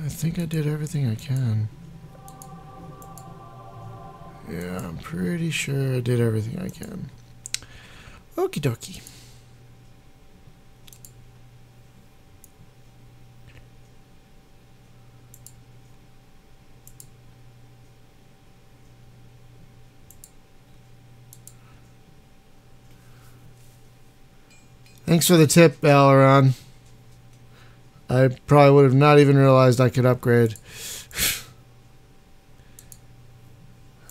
I think I did everything I can. Yeah, I'm pretty sure I did everything I can. Okie dokie. Thanks for the tip, Aileron. I probably would have not even realized I could upgrade.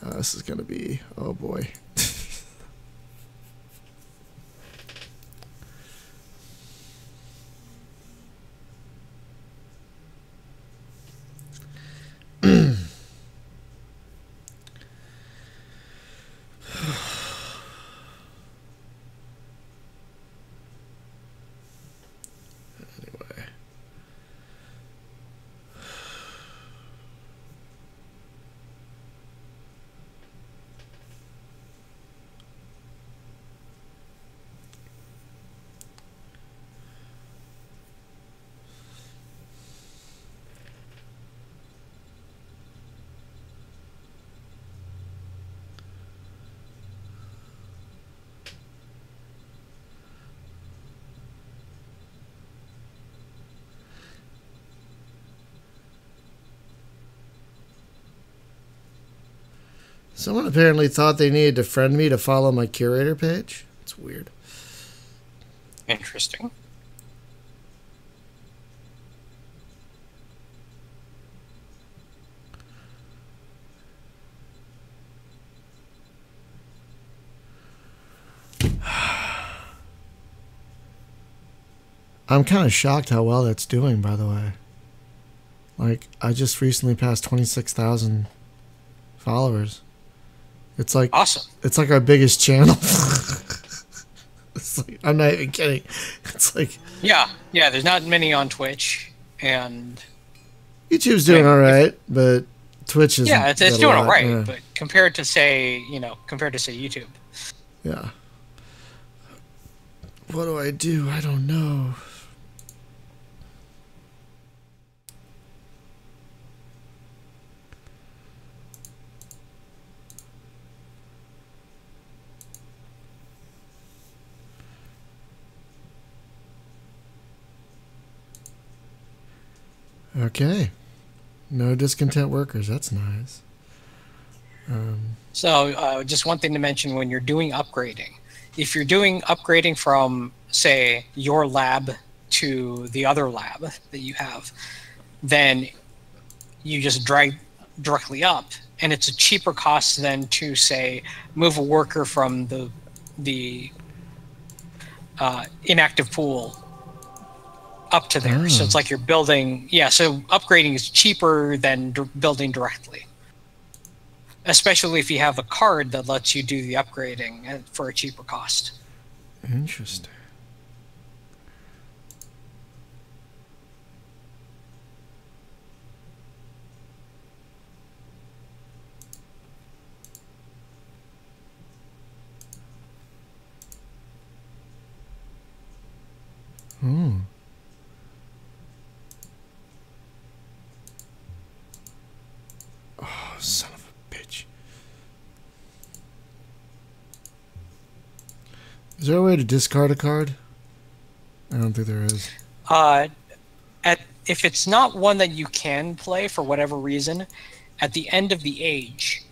This is going to be... oh boy. Someone apparently thought they needed to friend me to follow my curator page. It's weird. Interesting. I'm kind of shocked how well that's doing, by the way. Like, I just recently passed 26,000 followers. It's like awesome. It's like our biggest channel. It's like, I'm not even kidding. It's like yeah. There's not many on Twitch, and YouTube's doing all right, but Twitch is it's doing all right. Yeah. But compared to say YouTube. Yeah. What do? I don't know. Okay. No discontent workers. That's nice. So just one thing to mention when you're doing upgrading. If you're doing upgrading from, say, your lab to the other lab that you have, then you just drag directly up, and it's a cheaper cost than to, say, move a worker from the inactive pool up to there. So it's like you're building. Yeah, so upgrading is cheaper than building directly. Especially if you have a card that lets you do the upgrading for a cheaper cost. Interesting. Oh, son of a bitch. Is there a way to discard a card? I don't think there is. If it's not one that you can play for whatever reason, at the end of the age,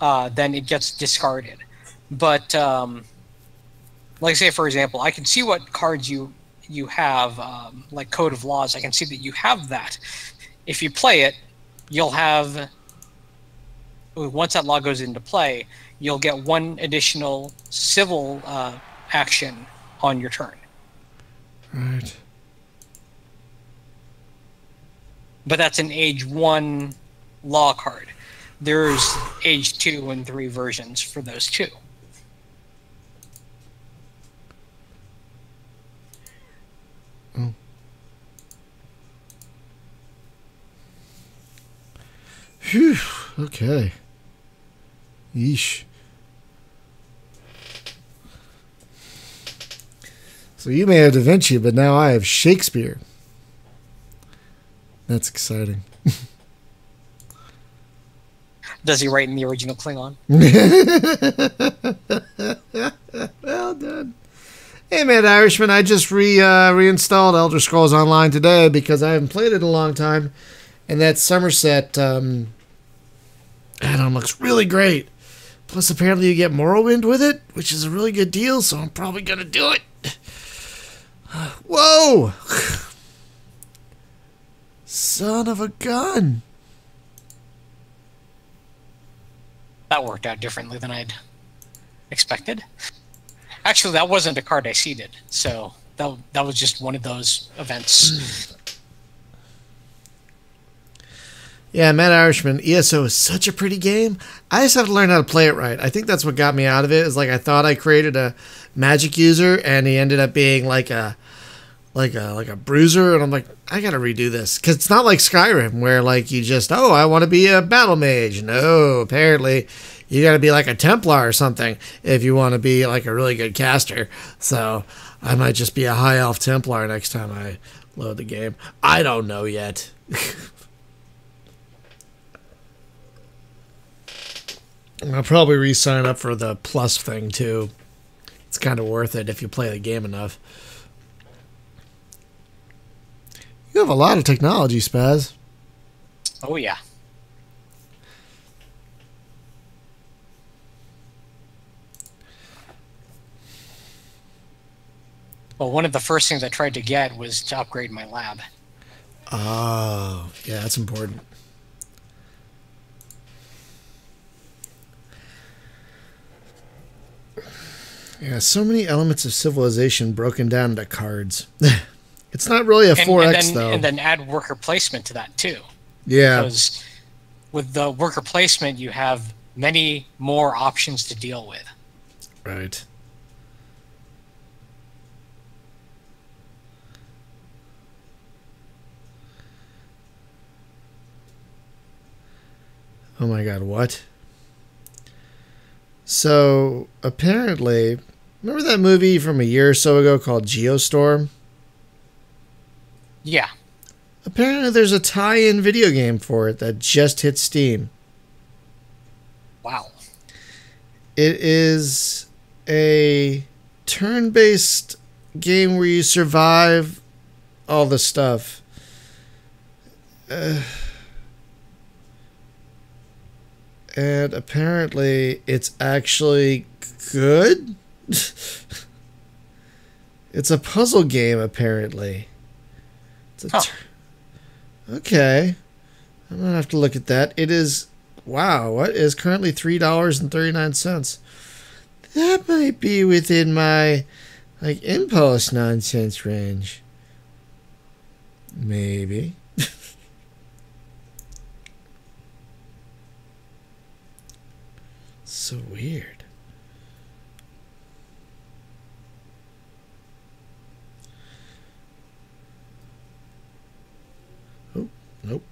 then it gets discarded. But like, say, for example, I can see what cards you have, like Code of Laws. I can see that you have that. If you play it, you'll have, once that law goes into play, you'll get one additional civil action on your turn. Right. But that's an age 1 law card. There's age 2 and 3 versions for those two. Oh. Phew. Okay. Yeesh. So you may have Da Vinci, but now I have Shakespeare. That's exciting. Does he write in the original Klingon? Well done. Hey, Mad Irishman, I just reinstalled Elder Scrolls Online today because I haven't played it in a long time. And that Somerset add-on looks really great. Plus, apparently you get Morrowind with it, which is a really good deal, so I'm probably going to do it. Whoa! Son of a gun. That worked out differently than I'd expected. Actually, that wasn't a card I seeded, so that was just one of those events. Yeah, Mad Irishman, ESO is such a pretty game. I just have to learn how to play it right. I think that's what got me out of it. Is like I thought I created a magic user, and he ended up being like a bruiser, and I'm like, I gotta redo this because it's not like Skyrim where like you just I want to be a battle mage. No, apparently you gotta be like a Templar or something if you want to be like a really good caster. So I might just be a high elf Templar next time I load the game. I don't know yet. I'll probably re-sign up for the plus thing too. It's kind of worth it if you play the game enough. You have a lot of technology, Spaz. Oh, yeah. Well, one of the first things I tried to get was to upgrade my lab. Oh, yeah, that's important. Yeah, so many elements of civilization broken down into cards. It's not really a 4X, though. And then add worker placement to that, too. Yeah. Because with the worker placement, you have many more options to deal with. Right. Oh my god, what? So, apparently, remember that movie from a year or so ago called Geostorm? Yeah. Apparently there's a tie-in video game for it that just hit Steam. Wow. It is a turn-based game where you survive all the stuff. And apparently it's actually good. It's a puzzle game, apparently. It's a okay. I'm going to have to look at that. It is, wow, what is currently $3.39. That might be within my, like, impulse nonsense range. Maybe. So weird. Oh, nope.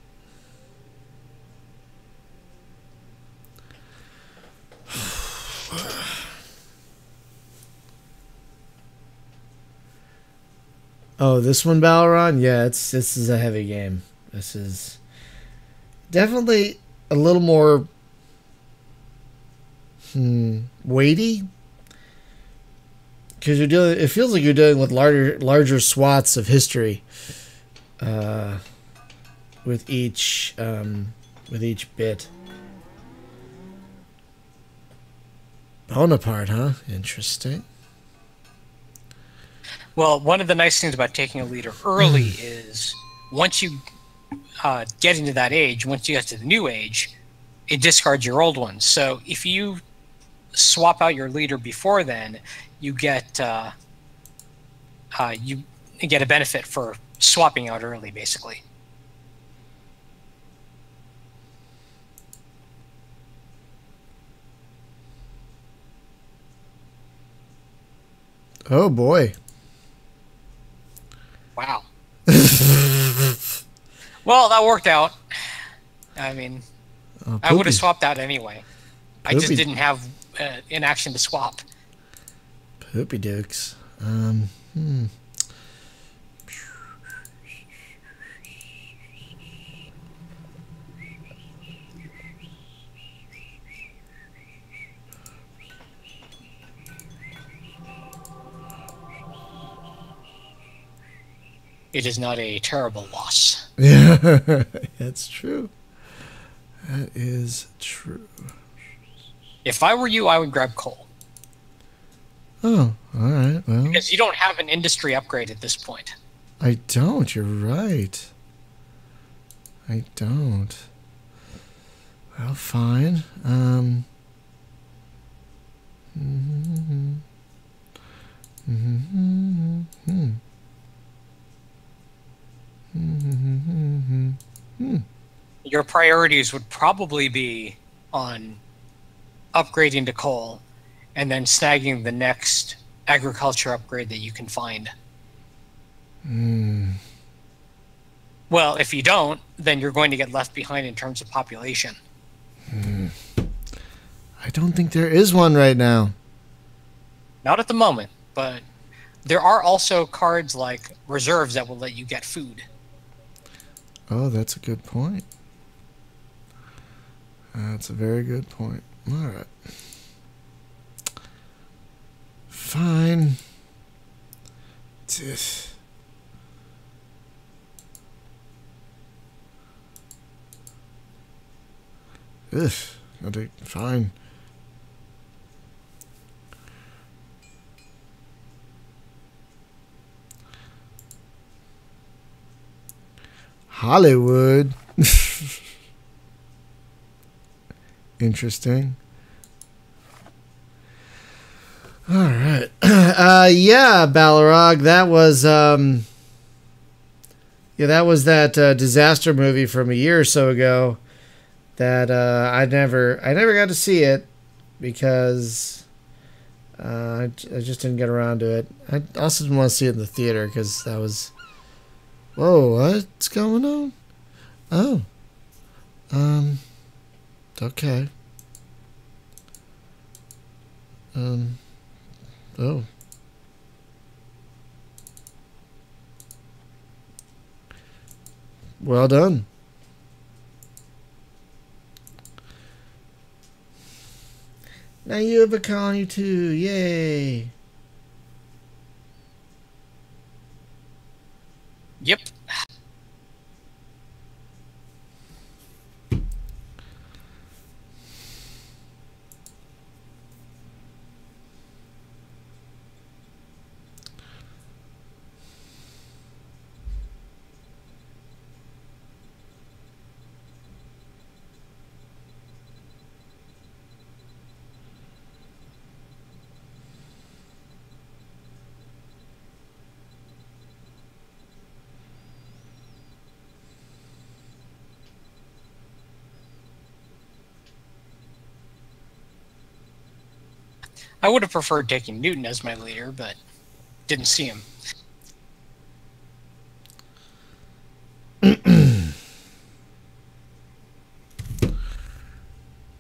Oh, this one, Balron? Yeah, this is a heavy game. This is definitely a little more weighty, because you're dealing. It feels like you're dealing with larger swaths of history. With each bit. Bonaparte, huh? Interesting. Well, one of the nice things about taking a leader early is once you get into that age, once you get to the new age, it discards your old ones. So if you swap out your leader before then, you get a benefit for swapping out early, basically. Oh boy. Wow. Well, that worked out. I mean, I would have swapped out anyway. I just didn't have an action to swap. Poopy dukes. It is not a terrible loss. Yeah, that's true. That is true. If I were you, I would grab coal. Oh, all right. Well, because you don't have an industry upgrade at this point. I don't. You're right. I don't. Well, fine. Your priorities would probably be on upgrading to coal and then snagging the next agriculture upgrade that you can find. Well, if you don't, then you're going to get left behind in terms of population. I don't think there is one right now. Not at the moment, but there are also cards like reserves that will let you get food. Oh, that's a good point. That's a very good point. All right. Fine. Ugh. Okay, fine. Hollywood. Interesting. All right. Yeah, Balrog, that was that disaster movie from a year or so ago that I never got to see it because I just didn't get around to it. I also didn't want to see it in the theater because that was... Whoa, what's going on? Oh. Okay. Oh. Well done. Now you have a colony too. Yay. Yep. I would have preferred taking Newton as my leader, but didn't see him.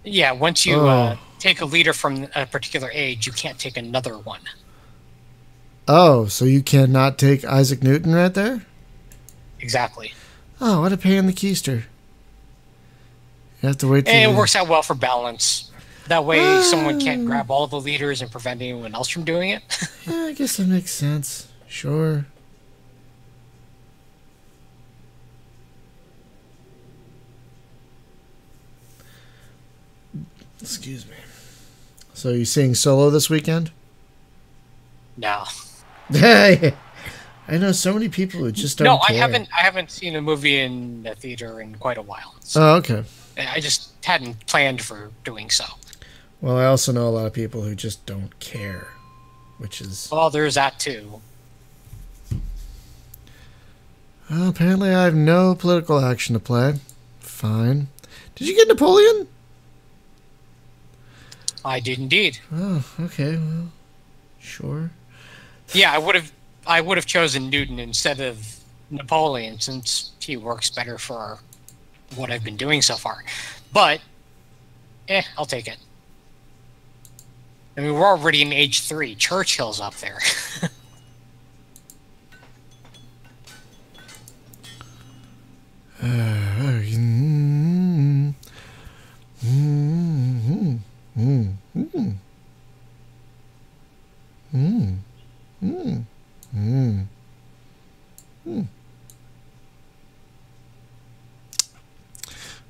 Yeah, once you take a leader from a particular age, you can't take another one. Oh, so you cannot take Isaac Newton right there? Exactly. Oh, what a pain in the keister. You have to wait till... And it works out well for balance. That way someone can't grab all the leaders and prevent anyone else from doing it. Yeah, I guess that makes sense. Sure. Excuse me. So you seeing Solo this weekend? No. Hey, I know so many people who just don't care. I haven't seen a movie in the theater in quite a while. So Oh, okay. I just hadn't planned for doing so. Well, I also know a lot of people who just don't care, which is... Well, there's that too. Well, apparently I have no political action to play. Fine. Did you get Napoleon? I did indeed. Oh, okay. Well, sure. Yeah, I would have chosen Newton instead of Napoleon since he works better for what I've been doing so far. But, I'll take it. I mean, we're already in age 3. Churchill's up there.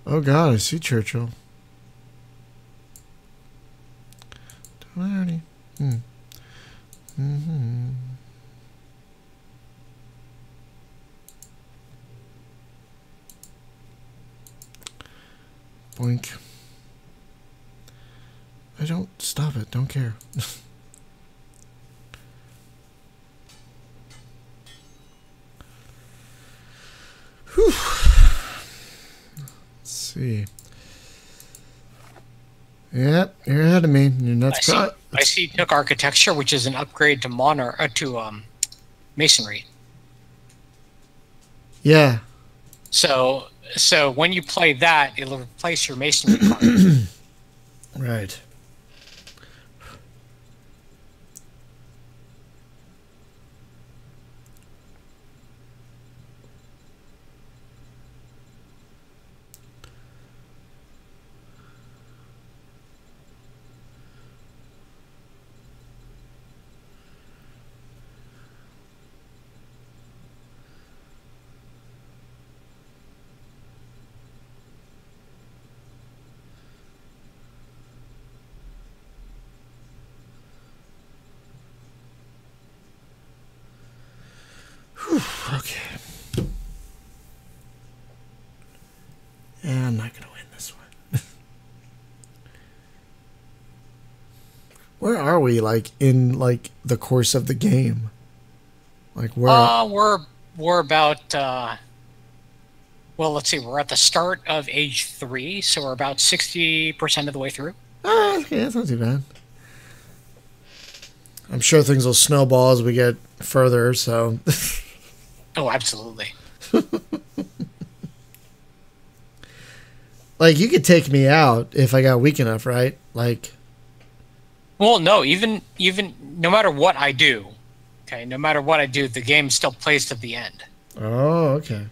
Oh God, I see Churchill. Don't I already? Boink. I don't stop it. Don't care. Whew. Let's see. Yep, you're ahead of me. I see Took Architecture, which is an upgrade to Masonry. Yeah. So when you play that, it'll replace your Masonry card. Right. Okay. I'm not going to win this one. Where are we, like, in, like, the course of the game? Like, where? We're about, well, let's see, we're at the start of age 3, so we're about 60% of the way through. Okay, that's not too bad. I'm sure things will snowball as we get further, so... Oh, absolutely. Like, you could take me out if I got weak enough, right? Like... Well, no, even no matter what I do, okay, no matter what I do, the game still plays to the end. Oh, okay.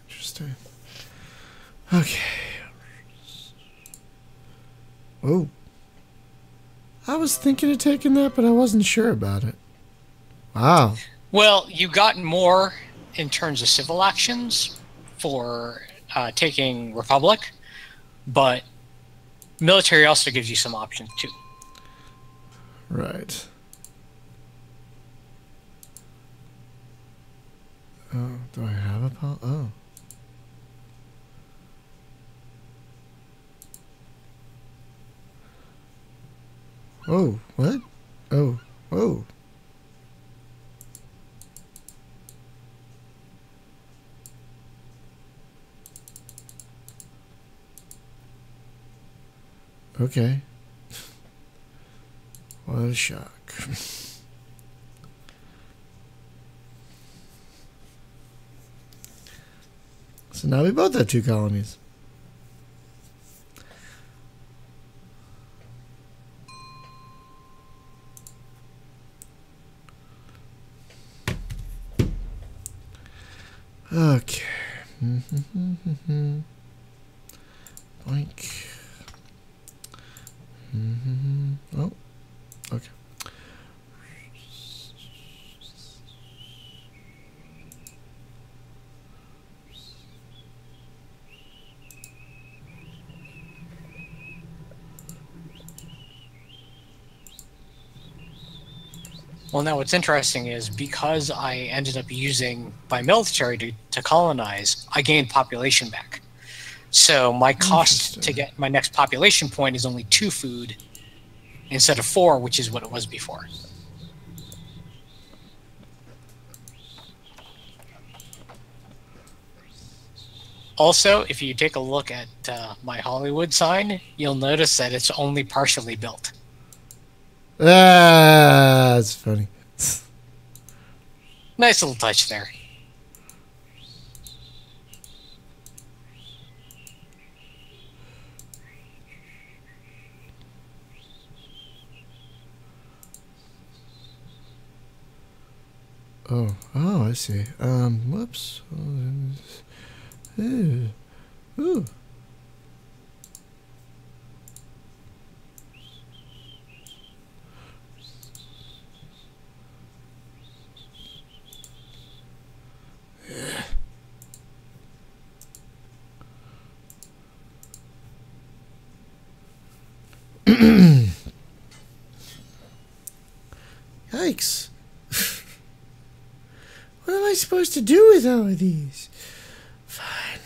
Interesting. Okay. Oh. I was thinking of taking that, but I wasn't sure about it. Wow. Well, you got more in terms of civil actions for taking Republic, but military also gives you some options too. Right. Oh, do I have a pol? Oh. Oh, what? Oh, oh. Okay. What a shock. So now we both have 2 colonies. Okay. Boink. Oh, okay. Well, now what's interesting is because I ended up using my military to colonize, I gained population back. So my cost to get my next population point is only 2 food instead of 4, which is what it was before. Also, if you take a look at my Hollywood sign, you'll notice that it's only partially built. Ah, that's funny. Nice little touch there. Oh, I see. Whoops. Ooh. Ooh. Yikes. What am I supposed to do with all of these? Fine.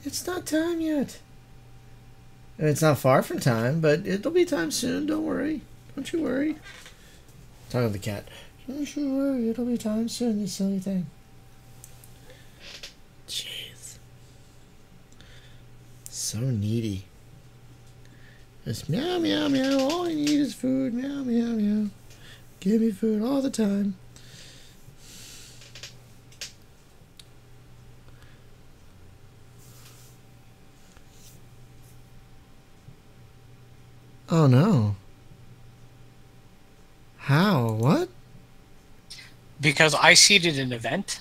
It's not time yet. It's not far from time, but it'll be time soon. Don't worry. Don't you worry. Talking to the cat. Don't you worry. It'll be time soon, you silly thing. Jeez. So needy. Just meow, meow, meow. All I need is food. Meow, meow, meow. Give me food all the time. Oh no. How? What? Because I seeded an event,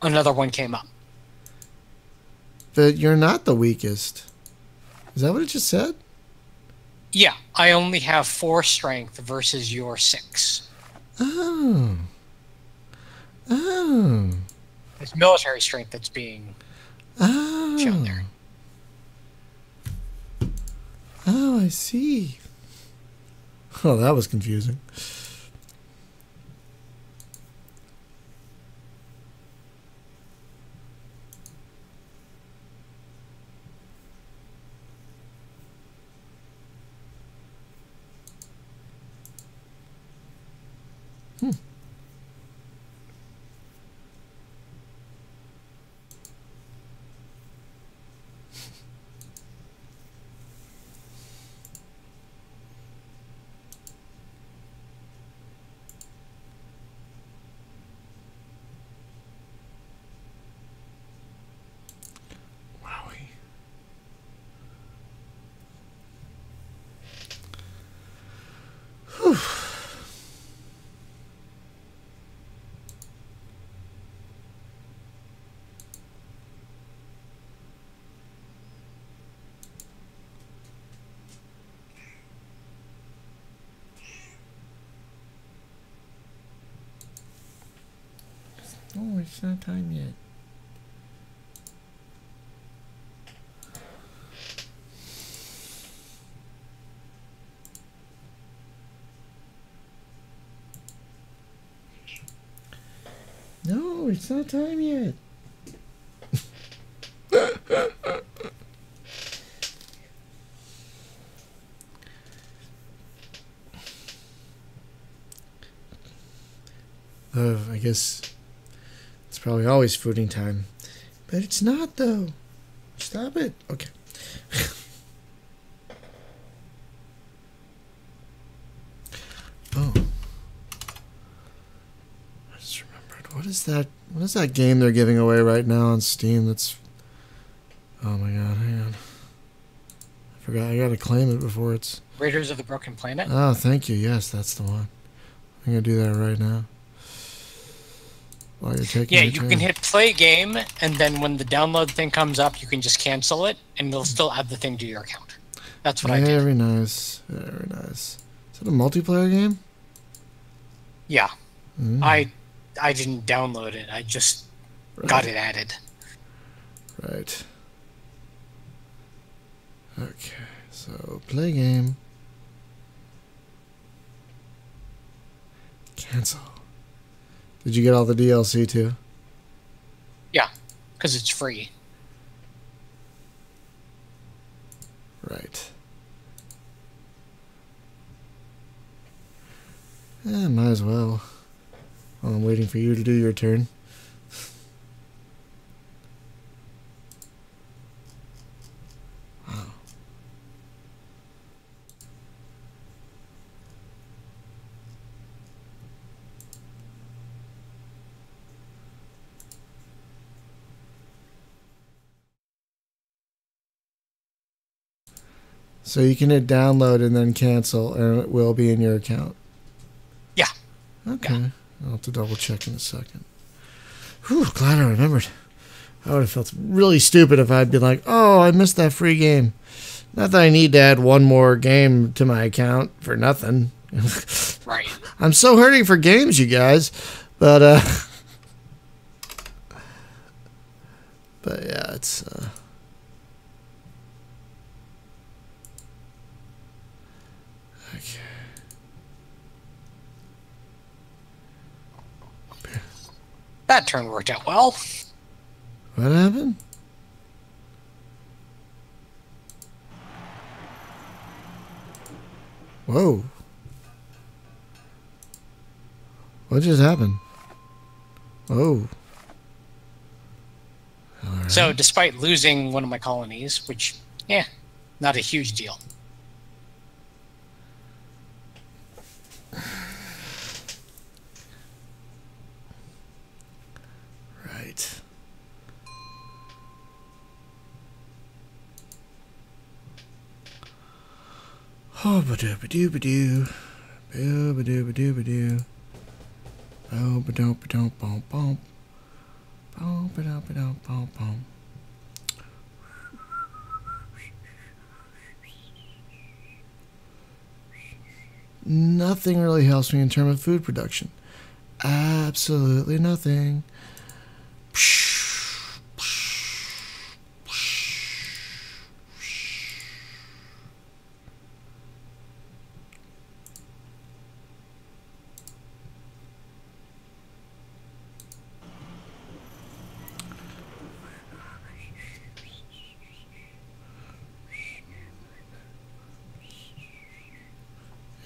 another one came up. But you're not the weakest. Is that what it just said? Yeah, I only have 4 strength versus your 6. Oh. Oh. It's military strength that's being shown there. Oh, I see. Oh, that was confusing. Wowie. Whew. Oh, it's not time yet. No, it's not time yet. I guess it's probably always fooding time. But it's not, though. Stop it. Okay. Oh. I just remembered. What is that? What is that game they're giving away right now on Steam that's... Oh my god, hang on. I forgot. I gotta claim it before it's... Raiders of the Broken Planet? Oh, thank you. Yes, that's the one. I'm gonna do that right now. While you're taking Yeah, your you turn. can hit play game, and then when the download thing comes up, you can just cancel it, and it'll still add the thing to your account. That's what I did. Very nice. Very nice. Is it a multiplayer game? Yeah. Mm. I didn't download it. I just got it added. Right. Okay, so play game. Cancel. Did you get all the DLC too? Yeah, because it's free. Right. Might as well. While I'm waiting for you to do your turn. Wow. So you can hit download and then cancel, and it will be in your account. Yeah. Okay. Yeah. I'll have to double check in a second. Whew, glad I remembered. I would have felt really stupid if I'd been like, oh, I missed that free game. Not that I need to add one more game to my account for nothing. Right. I'm so hurting for games, you guys. But yeah, it's okay. That turn worked out well. What happened? Whoa. What just happened? Oh. Right. So, despite losing one of my colonies, which, yeah, not a huge deal. Right. Oh, ba-doo-ba-doo-ba-doo. Boo-ba-doo-ba-doo-ba-doo. Oh, ba-doo-ba-doo-bum-bum. Oh, ba-doo-ba-doo-bum-bum. Nothing really helps me in terms of food production. Absolutely nothing.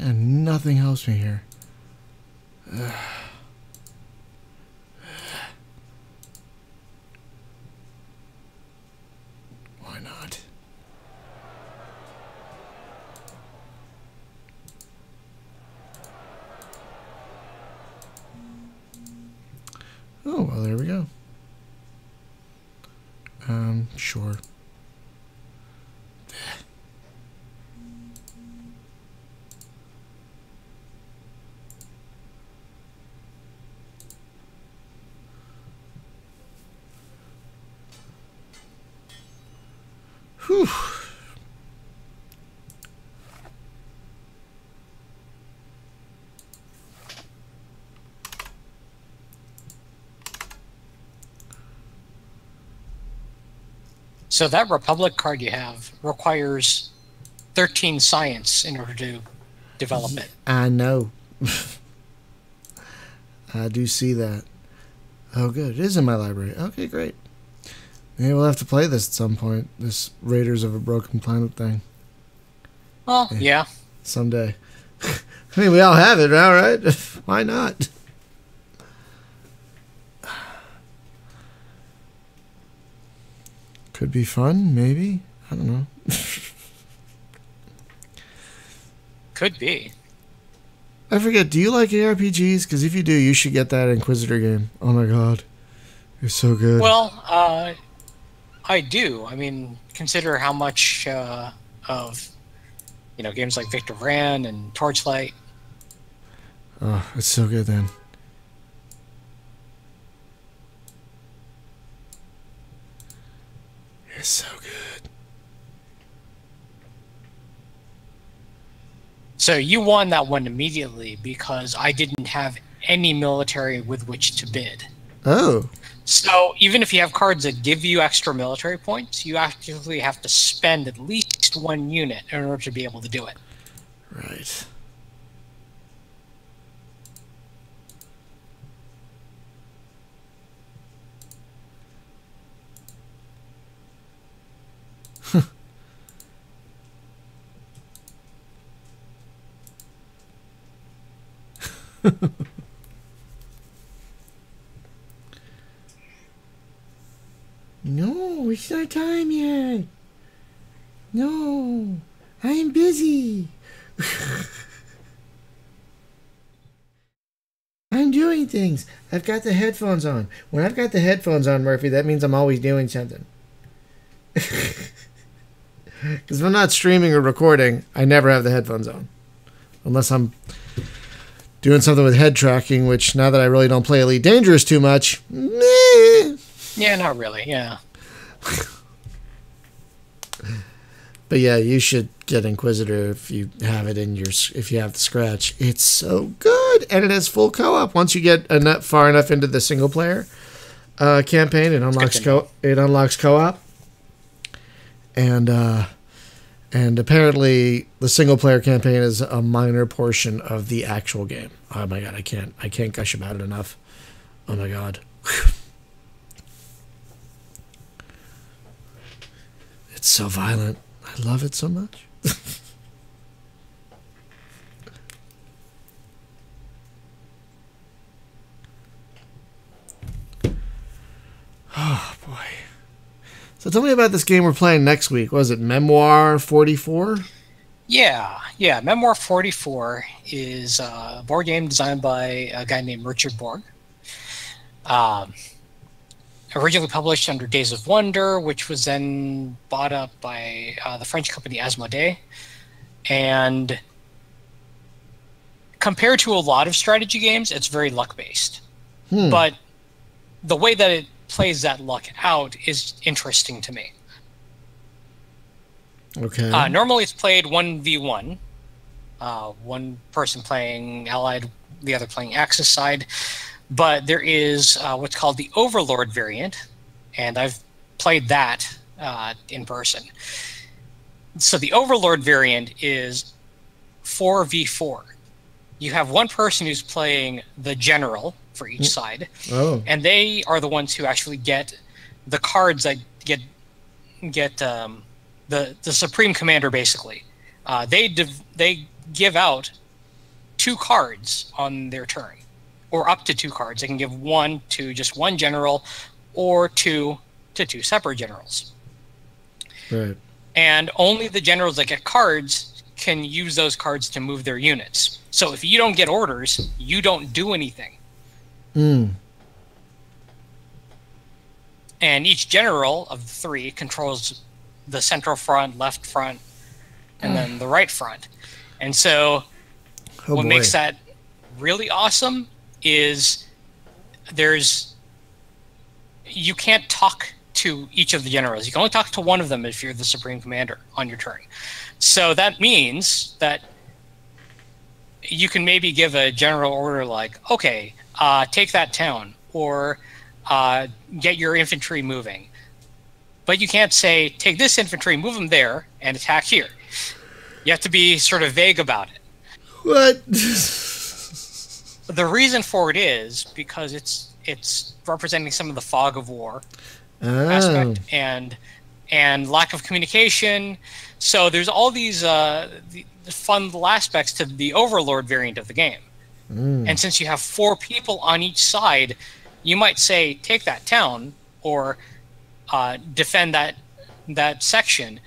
And nothing helps me here. Why not? Oh, well, there we go. Sure. Whew. So that Republic card you have requires 13 science in order to develop it. I know. I do see that. Oh, good. It is in my library. Okay, great. Maybe we'll have to play this at some point. This Raiders of a Broken Planet thing. Well, yeah. Someday. I mean, we all have it now, right? Why not? Could be fun, maybe. I don't know. Could be. I forget, do you like ARPGs? Because if you do, you should get that Inquisitor game. Oh my god. You're so good. Well, I do. I mean, consider how much of, games like Victor Vran and Torchlight. Oh, it's so good then. You're so good. So you won that one immediately because I didn't have any military with which to bid. Oh. So even if you have cards that give you extra military points, you actually have to spend at least one unit in order to be able to do it. Right. No, it's not time yet. No, I'm busy. I'm doing things. I've got the headphones on. When I've got the headphones on, Murphy, that means I'm always doing something. Because if I'm not streaming or recording, I never have the headphones on. Unless I'm doing something with head tracking, which now that I really don't play Elite Dangerous too much, meh. Yeah, not really, yeah. But yeah, you should get Inquisitor if you have it in your, if you have the scratch. It's so good, and it has full co-op. Once you get far enough into the single player campaign, it unlocks co-op, and apparently the single player campaign is a minor portion of the actual game. Oh my god, I can't gush about it enough. Oh my god. It's so violent. I love it so much. Oh boy. So tell me about this game we're playing next week. What is it, Memoir 44? Yeah. Memoir 44 is a board game designed by a guy named Richard Borg. Originally published under Days of Wonder, which was then bought up by the French company Asmodee. And compared to a lot of strategy games, it's very luck-based. But the way that it plays that luck out is interesting to me. Okay. Normally it's played 1v1. One person playing Allied, the other playing Axis side. But there is what's called the Overlord variant, and I've played that in person. So the Overlord variant is 4v4. You have one person who's playing the general for each side, and they are the ones who actually get the cards that get the supreme commander. Basically, they give out 2 cards on their turn, or up to 2 cards. They can give 1 to just one general, or 2 to 2 separate generals. Right. And only the generals that get cards can use those cards to move their units. So if you don't get orders, you don't do anything. And each general of the 3 controls the central front, left front, and then the right front. And so what makes that really awesome is you can't talk to each of the generals. You can only talk to one of them if you're the supreme commander on your turn. So that means that you can maybe give a general order like, okay, take that town, or get your infantry moving. But you can't say, take this infantry, move them there, and attack here. You have to be sort of vague about it. What? The reason for it is because it's representing some of the fog of war aspect and lack of communication. So there's all these the fun little aspects to the Overlord variant of the game. And since you have 4 people on each side, you might say, take that town, or defend that section.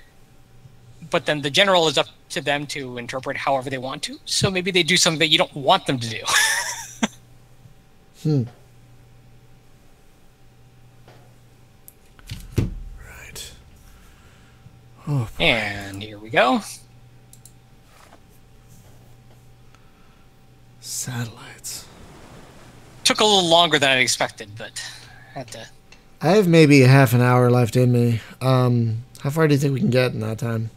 But then the general is up to them to interpret however they want to. So maybe they do something that you don't want them to do. Right. Oh, boy. And here we go. Satellites. Took a little longer than I expected, but had to. I have maybe half an hour left in me. How far do you think we can get in that time?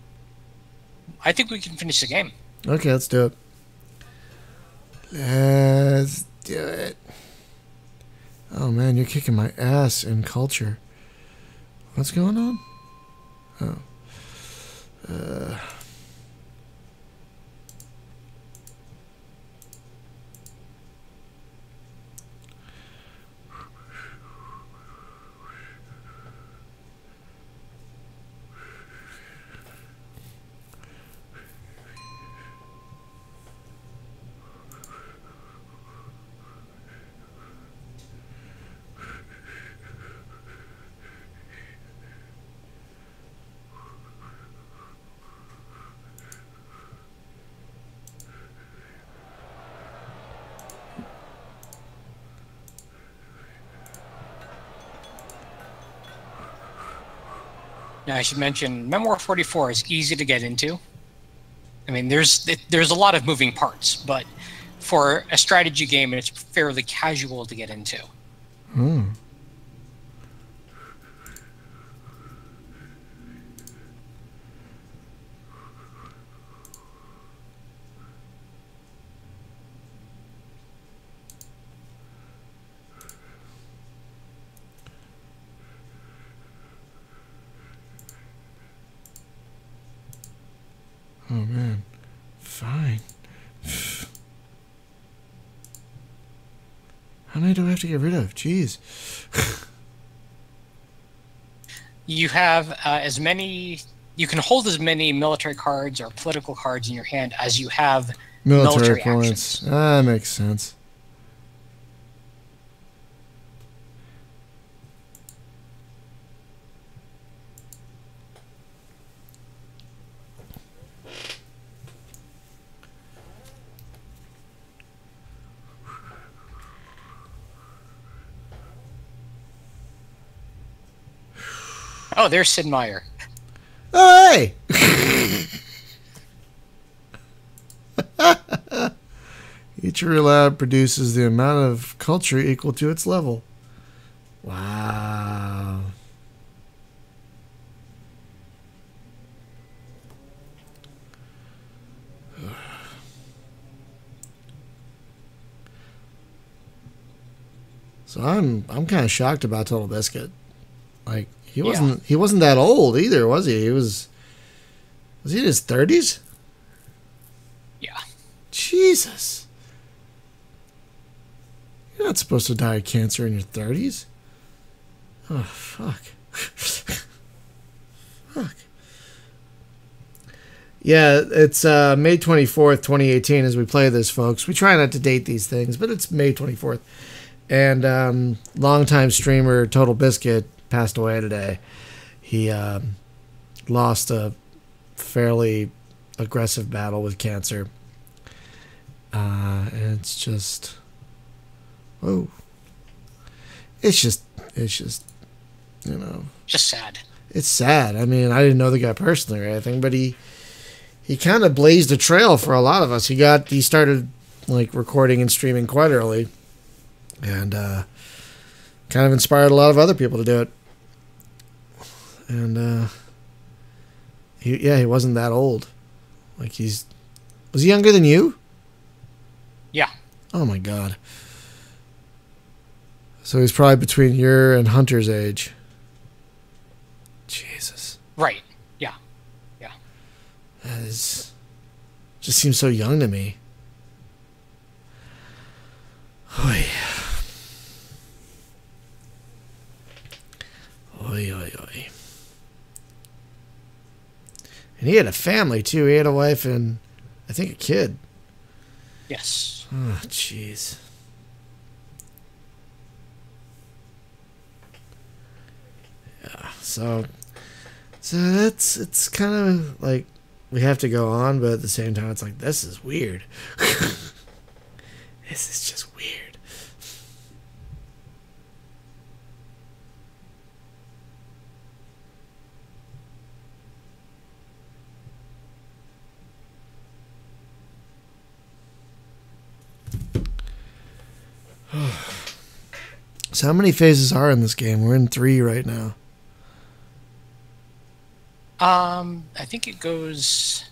I think we can finish the game. Okay, let's do it. Let's do it. Oh man, you're kicking my ass in culture. What's going on? Oh. Now, I should mention, Memoir 44 is easy to get into. I mean, there's a lot of moving parts, but for a strategy game, it's fairly casual to get into. Oh man. Fine. How many do I have to get rid of? Jeez. You have as many. You can hold as many military cards or political cards in your hand as you have military points. actions. That makes sense. Oh, there's Sid Meier. Oh, hey! Culture lab produces the amount of culture equal to its level. Wow. So I'm kind of shocked about Total Biscuit. Like he wasn't that old either, was he? Was he in his 30s? Yeah. Jesus. You're not supposed to die of cancer in your 30s. Oh, fuck. Fuck. Yeah, it's May 24th, 2018 as we play this, folks. We try not to date these things, but it's May 24th. And longtime streamer Total Biscuit passed away today. He lost a fairly aggressive battle with cancer. And it's just... Oh. It's just, you know... Just sad. It's sad. I mean, I didn't know the guy personally or anything, but he kind of blazed a trail for a lot of us. He started, like, recording and streaming quite early. And kind of inspired a lot of other people to do it. And he wasn't that old. Like was he younger than you? Yeah. Oh my god. So he's probably between your and Hunter's age. Jesus. Right. Yeah. Yeah. That is just seems so young to me. Oy. Oy, oy, oy. And he had a family, too. He had a wife and, I think, a kid. Yes. Oh, jeez. Yeah, so it's kind of like we have to go on, but at the same time, it's like, this is weird. This is just weird. So how many phases are in this game? We're in 3 right now. I think it's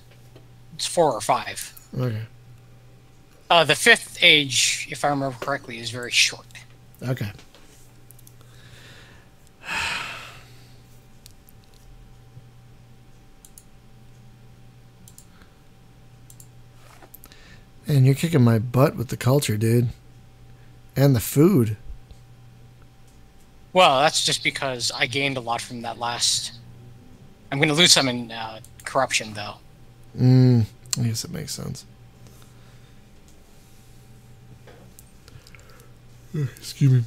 4 or 5. Okay. The 5th age, if I remember correctly, is very short. Okay. Man, you're kicking my butt with the culture, dude. And the food. Well, that's just because I gained a lot from that last... I'm going to lose some in corruption, though. I guess it makes sense. Excuse me.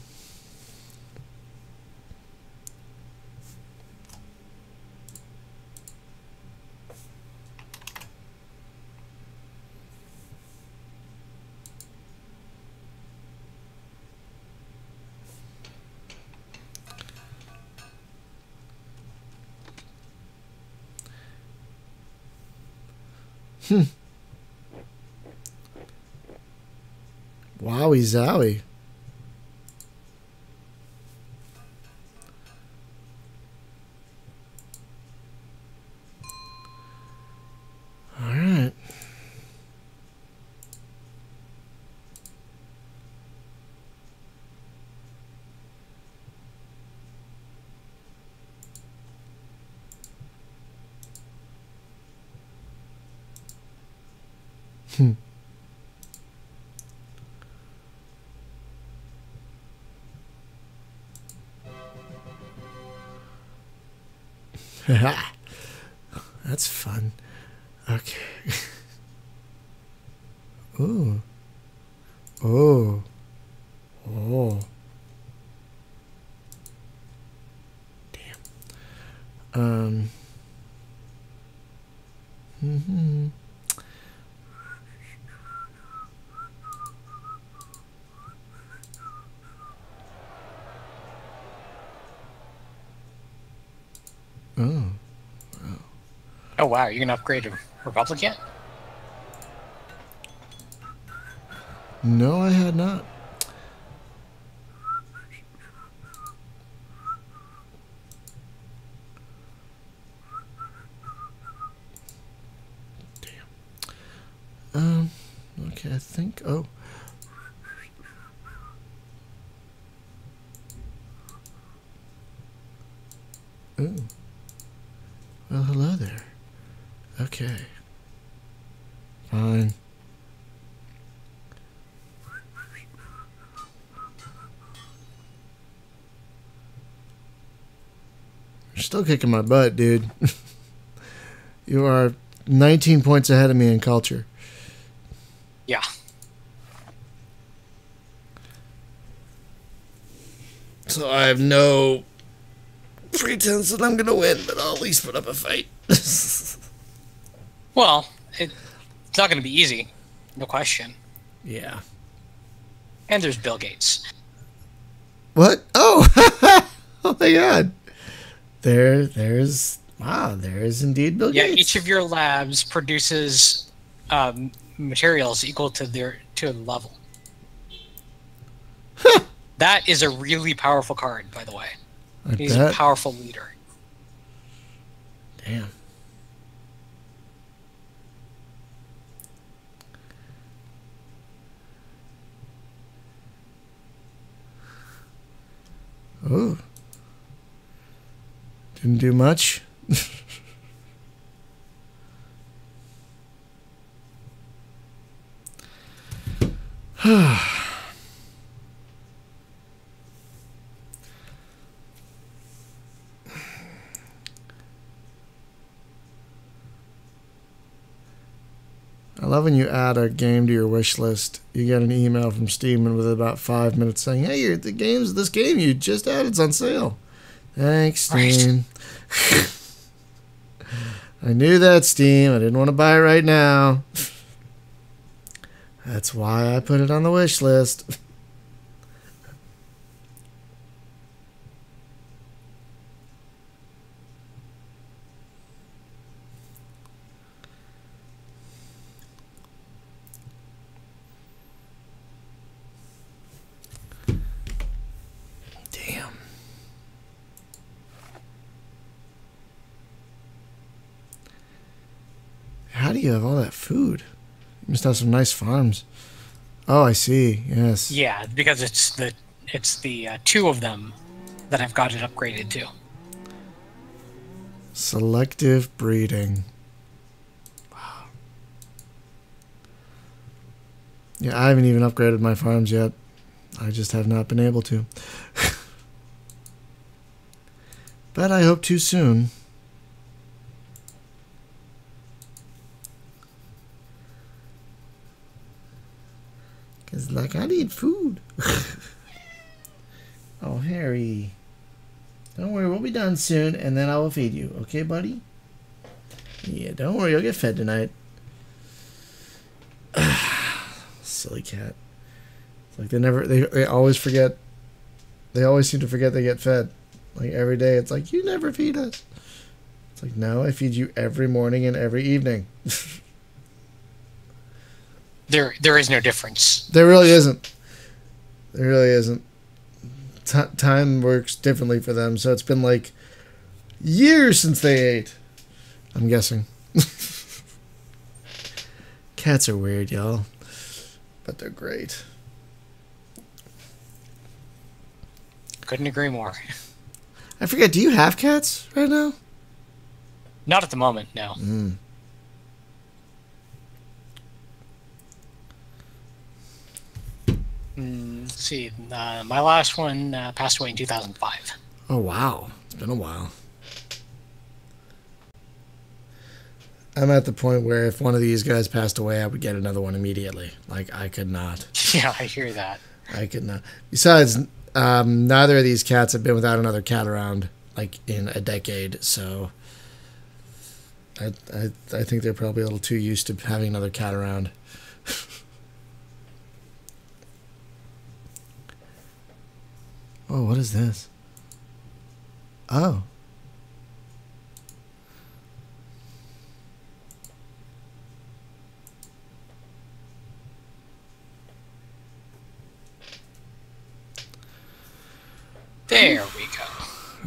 Wowie zowie. All right. That's fun. Okay. Ooh. Oh. Oh. Damn. Oh. Oh, wow. You're going to upgrade to Republic yet? No, I had not. Damn. Okay, I think. Oh. Ooh. Well, hello there. Okay. Fine. You're still kicking my butt, dude. You are 19 points ahead of me in culture. Yeah. So I have no pretense that I'm going to win, but I'll at least put up a fight. Well, it's not going to be easy. No question. Yeah. And there's Bill Gates. What? Oh! Oh my god. There's indeed Bill Gates. Yeah, each of your labs produces materials equal to a level. That is a really powerful card, by the way. He's a powerful leader. Damn. Oh. Didn't do much. I love when you add a game to your wish list. You get an email from Steam and within about 5 minutes saying, "Hey, this game you just added's on sale." Thanks, Steam. Right. I knew that, Steam. I didn't want to buy it right now. That's why I put it on the wish list. Damn. How do you have all that food? You must have some nice farms. Oh, I see. Yes. Yeah, because it's the two of them that I've got it upgraded to. Selective breeding. Wow. Yeah, I haven't even upgraded my farms yet. I just have not been able to. But I hope to soon. Because, like, I need food. Oh, Harry. Don't worry, we'll be done soon, and then I will feed you. Okay, buddy? Yeah, don't worry, you'll get fed tonight. Silly cat. It's like they always forget. They always seem to forget they get fed. Like, every day, it's like, you never feed us. It's like, no, I feed you every morning and every evening. There is no difference. There really isn't. There really isn't. Time works differently for them, so it's been like years since they ate. I'm guessing. Cats are weird, y'all. But they're great. Couldn't agree more. I forget, do you have cats right now? Not at the moment, no. Let's see. My last one passed away in 2005. Oh, wow. It's been a while. I'm at the point where if one of these guys passed away, I would get another one immediately. Like, I could not. Yeah, I hear that. I could not. Besides, neither of these cats have been without another cat around, like, in a decade, so I think they're probably a little too used to having another cat around. Oh, what is this? Oh.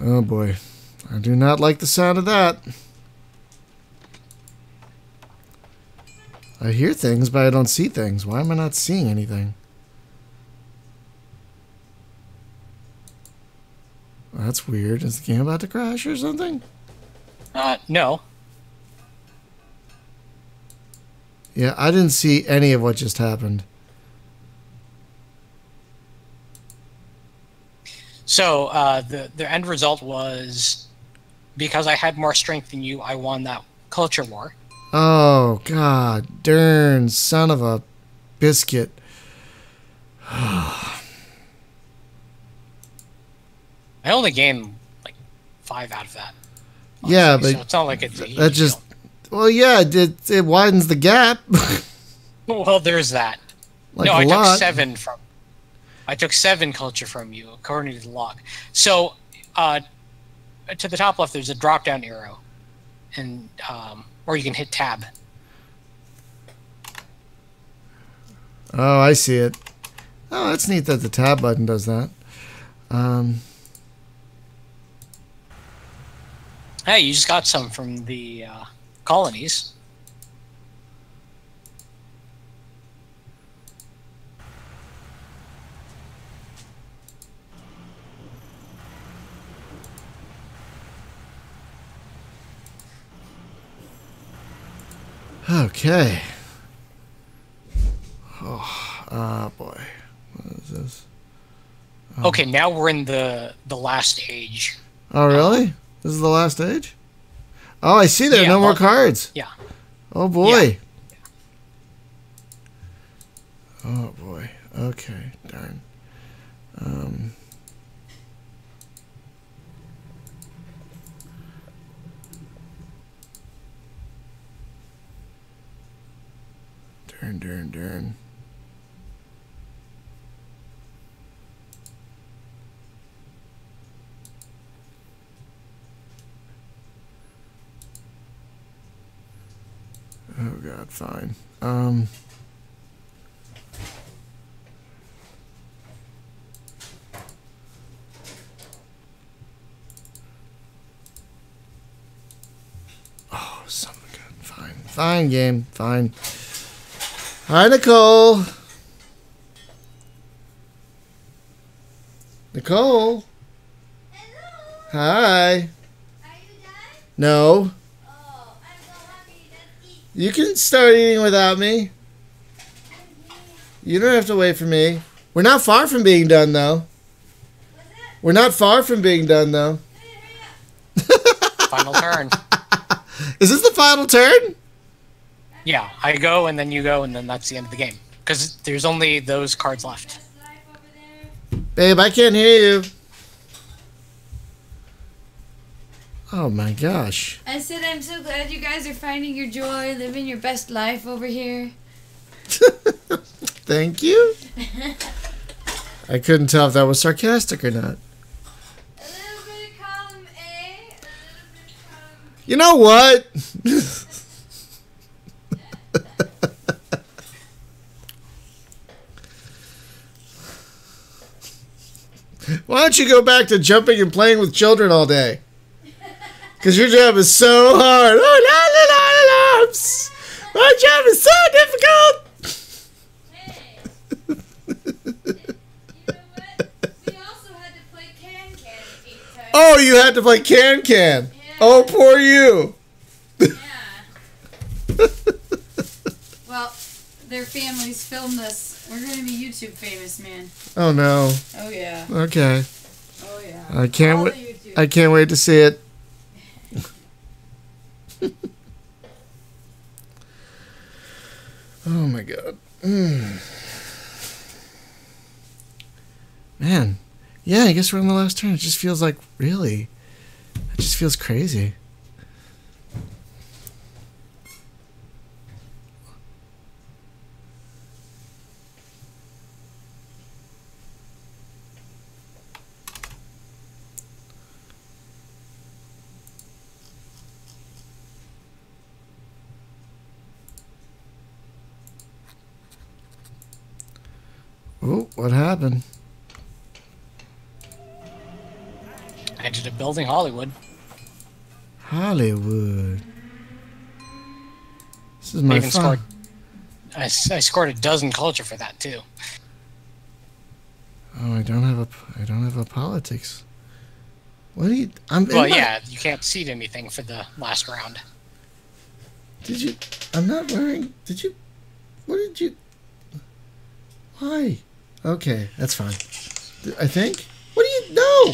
Oh boy. I do not like the sound of that. I hear things, but I don't see things. Why am I not seeing anything? Well, that's weird. Is the game about to crash or something? No. Yeah, I didn't see any of what just happened. So the end result was, because I had more strength than you, I won that culture war. Oh, god darn son of a biscuit. I only gained like 5 out of that. Honestly. Yeah, but so it's not like it's a huge that just... deal. Well, yeah, it widens the gap. Well, there's that. Like no, a I lot. took 7 from... I took 7 culture from you, according to the log. So, to the top left, there's a drop-down arrow. And, or you can hit tab. Oh, I see it. Oh, that's neat that the tab button does that. Hey, you just got some from the colonies. Okay. Oh, boy. What is this? Oh. Okay, now we're in the last age. Oh, really? This is the last stage? Oh, I see there are no more cards. Yeah. Oh, boy. Yeah. Oh, boy. Okay. Darn. Darn. Oh, God, fine. Oh, son of a gun. Fine. Fine, game. Fine. Hi, Nicole. Nicole. Hello. Hi. Are you done? No. Oh, I'm so happy. Let's eat. You can start eating without me. You don't have to wait for me. We're not far from being done, though. What's that? We're not far from being done, though. Final turn. Is this the final turn? Yeah, I go, and then you go, and then that's the end of the game. Because there's only those cards left. Life over there. Babe, I can't hear you. Oh my gosh. I said I'm so glad you guys are finding your joy, living your best life over here. Thank you. I couldn't tell if that was sarcastic or not. A little bit of column A, a little bit of column You know what? Why don't you go back to jumping and playing with children all day? Because your job is so hard. Oh, la, la, la, la, la. My job is so difficult. Hey. You know what? We also had to play can 8 times. Oh, you had to play can-can. Yeah. Oh, poor you. Yeah. Well, their families filmed us. We're going to be YouTube famous, man. Oh, no. Oh, yeah. Okay. Oh, yeah. I can't All wait. the YouTube. I can't wait to see it. Oh my god. Man. Yeah, I guess we're on the last turn. It just feels like, really. It just feels crazy. Oh, what happened? I ended up Building Hollywood. Hollywood. This is I my even fun. scored. I scored a dozen culture for that too. Oh, I don't have a politics. What do you? Well, yeah, you can't seed anything for the last round. Did you? I'm not wearing. Did you? What did you? Why? Okay, that's fine. I think. What do you know?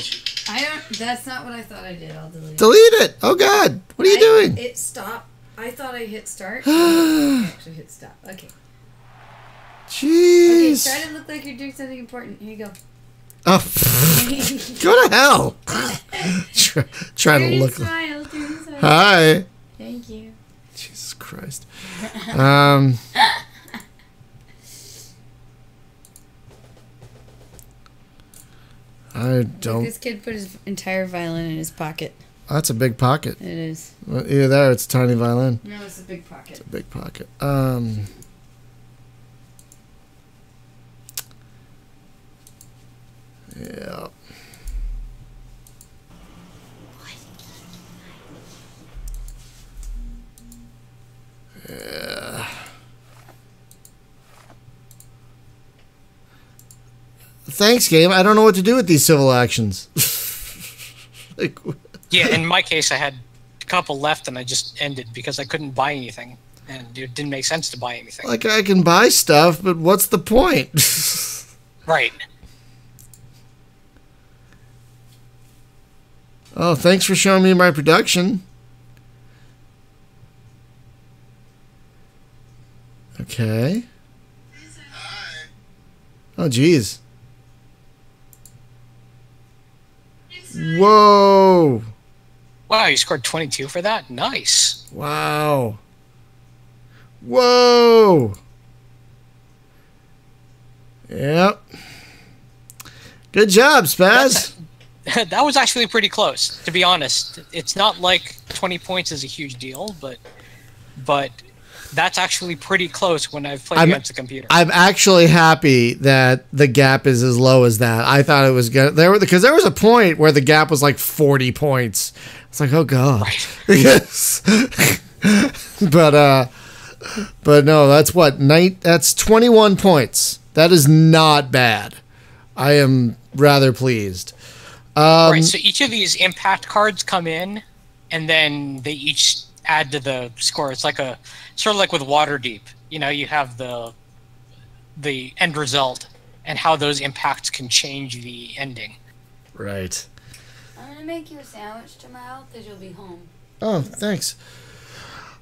I don't. That's not what I thought I did. I'll delete it. Delete it. Oh God, what are you doing? It stopped. I thought I hit start. I actually hit stop. Okay. Okay, Jeez. try to look like you're doing something important. Here you go. Oh, go to hell. Try to look. Smile. Smile. Hi. Thank you. Jesus Christ. I don't. This kid put his entire violin in his pocket. That's a big pocket. It is. Well, either that or it's a tiny violin. No, it's a big pocket. It's a big pocket. Yeah. Yeah. Thanks, game. I don't know what to do with these civil actions. Like, Yeah, in my case, I had a couple left, and I just ended because I couldn't buy anything, and it didn't make sense to buy anything. like I can buy stuff, but what's the point? Right. Oh, thanks for showing me my production. Okay. Oh, geez. Whoa. Wow, you scored 22 for that? Nice. Wow. Whoa. Yep. Good job, Spaz. That was actually pretty close, to be honest. It's not like 20 points is a huge deal, but that's actually pretty close when I've played against a computer. I'm actually happy that the gap is as low as that. I thought it was good. Because there was a point where the gap was like 40 points. It's like, oh God. Right. Yes. But no, that's what? That's 21 points. That is not bad. I am rather pleased. Right, so each of these impact cards come in, and then they each add to the score. It's like sort of like with Waterdeep. You know, you have the end result and how those impacts can change the ending. Right. I'm gonna make you a sandwich tomorrow because you'll be home. Oh, thanks.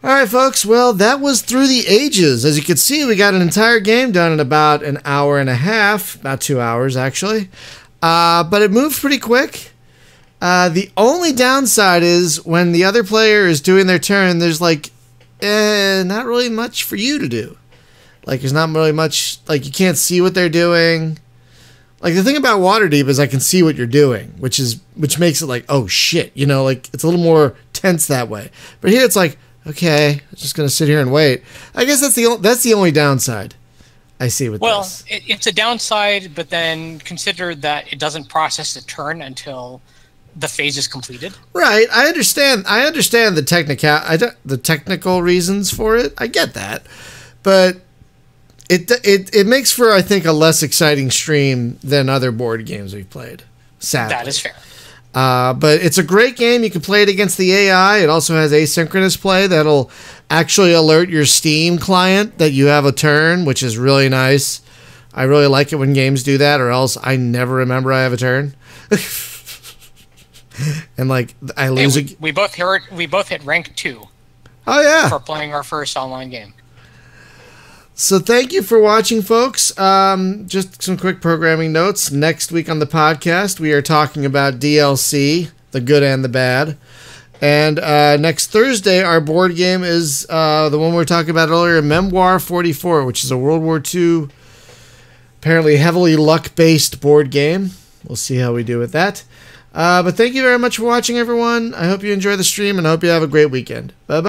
All right, folks. Well, that was Through the Ages. As you can see, we got an entire game done in about an hour and a half, about 2 hours, actually. But it moved pretty quick. The only downside is when the other player is doing their turn, there's like, not really much for you to do. Like, there's not really much, like, you can't see what they're doing. Like, the thing about Waterdeep is I can see what you're doing, which makes it like, oh shit, you know, like, it's a little more tense that way. But here it's like, okay, I'm just gonna sit here and wait. I guess that's the only downside I see with this. Well, it's a downside, but then consider that it doesn't process the turn until the phase is completed. Right, I understand the technical reasons for it. I get that, but it makes for, I think, a less exciting stream than other board games we've played. Sadly, That is fair. but it's a great game. You can play it against the AI. It also has asynchronous play that'll actually alert your Steam client that you have a turn, which is really nice. I really like it when games do that, or else I never remember I have a turn. And like I lose. We both hit rank 2. Oh yeah. For playing our first online game. So thank you for watching, folks. Just some quick programming notes. Next week on the podcast, we are talking about DLC, the good and the bad. And next Thursday, our board game is the one we were talking about earlier, Memoir 44, which is a World War II, apparently heavily luck-based board game. We'll see how we do with that. But thank you very much for watching, everyone. I hope you enjoy the stream, and I hope you have a great weekend. Bye-bye.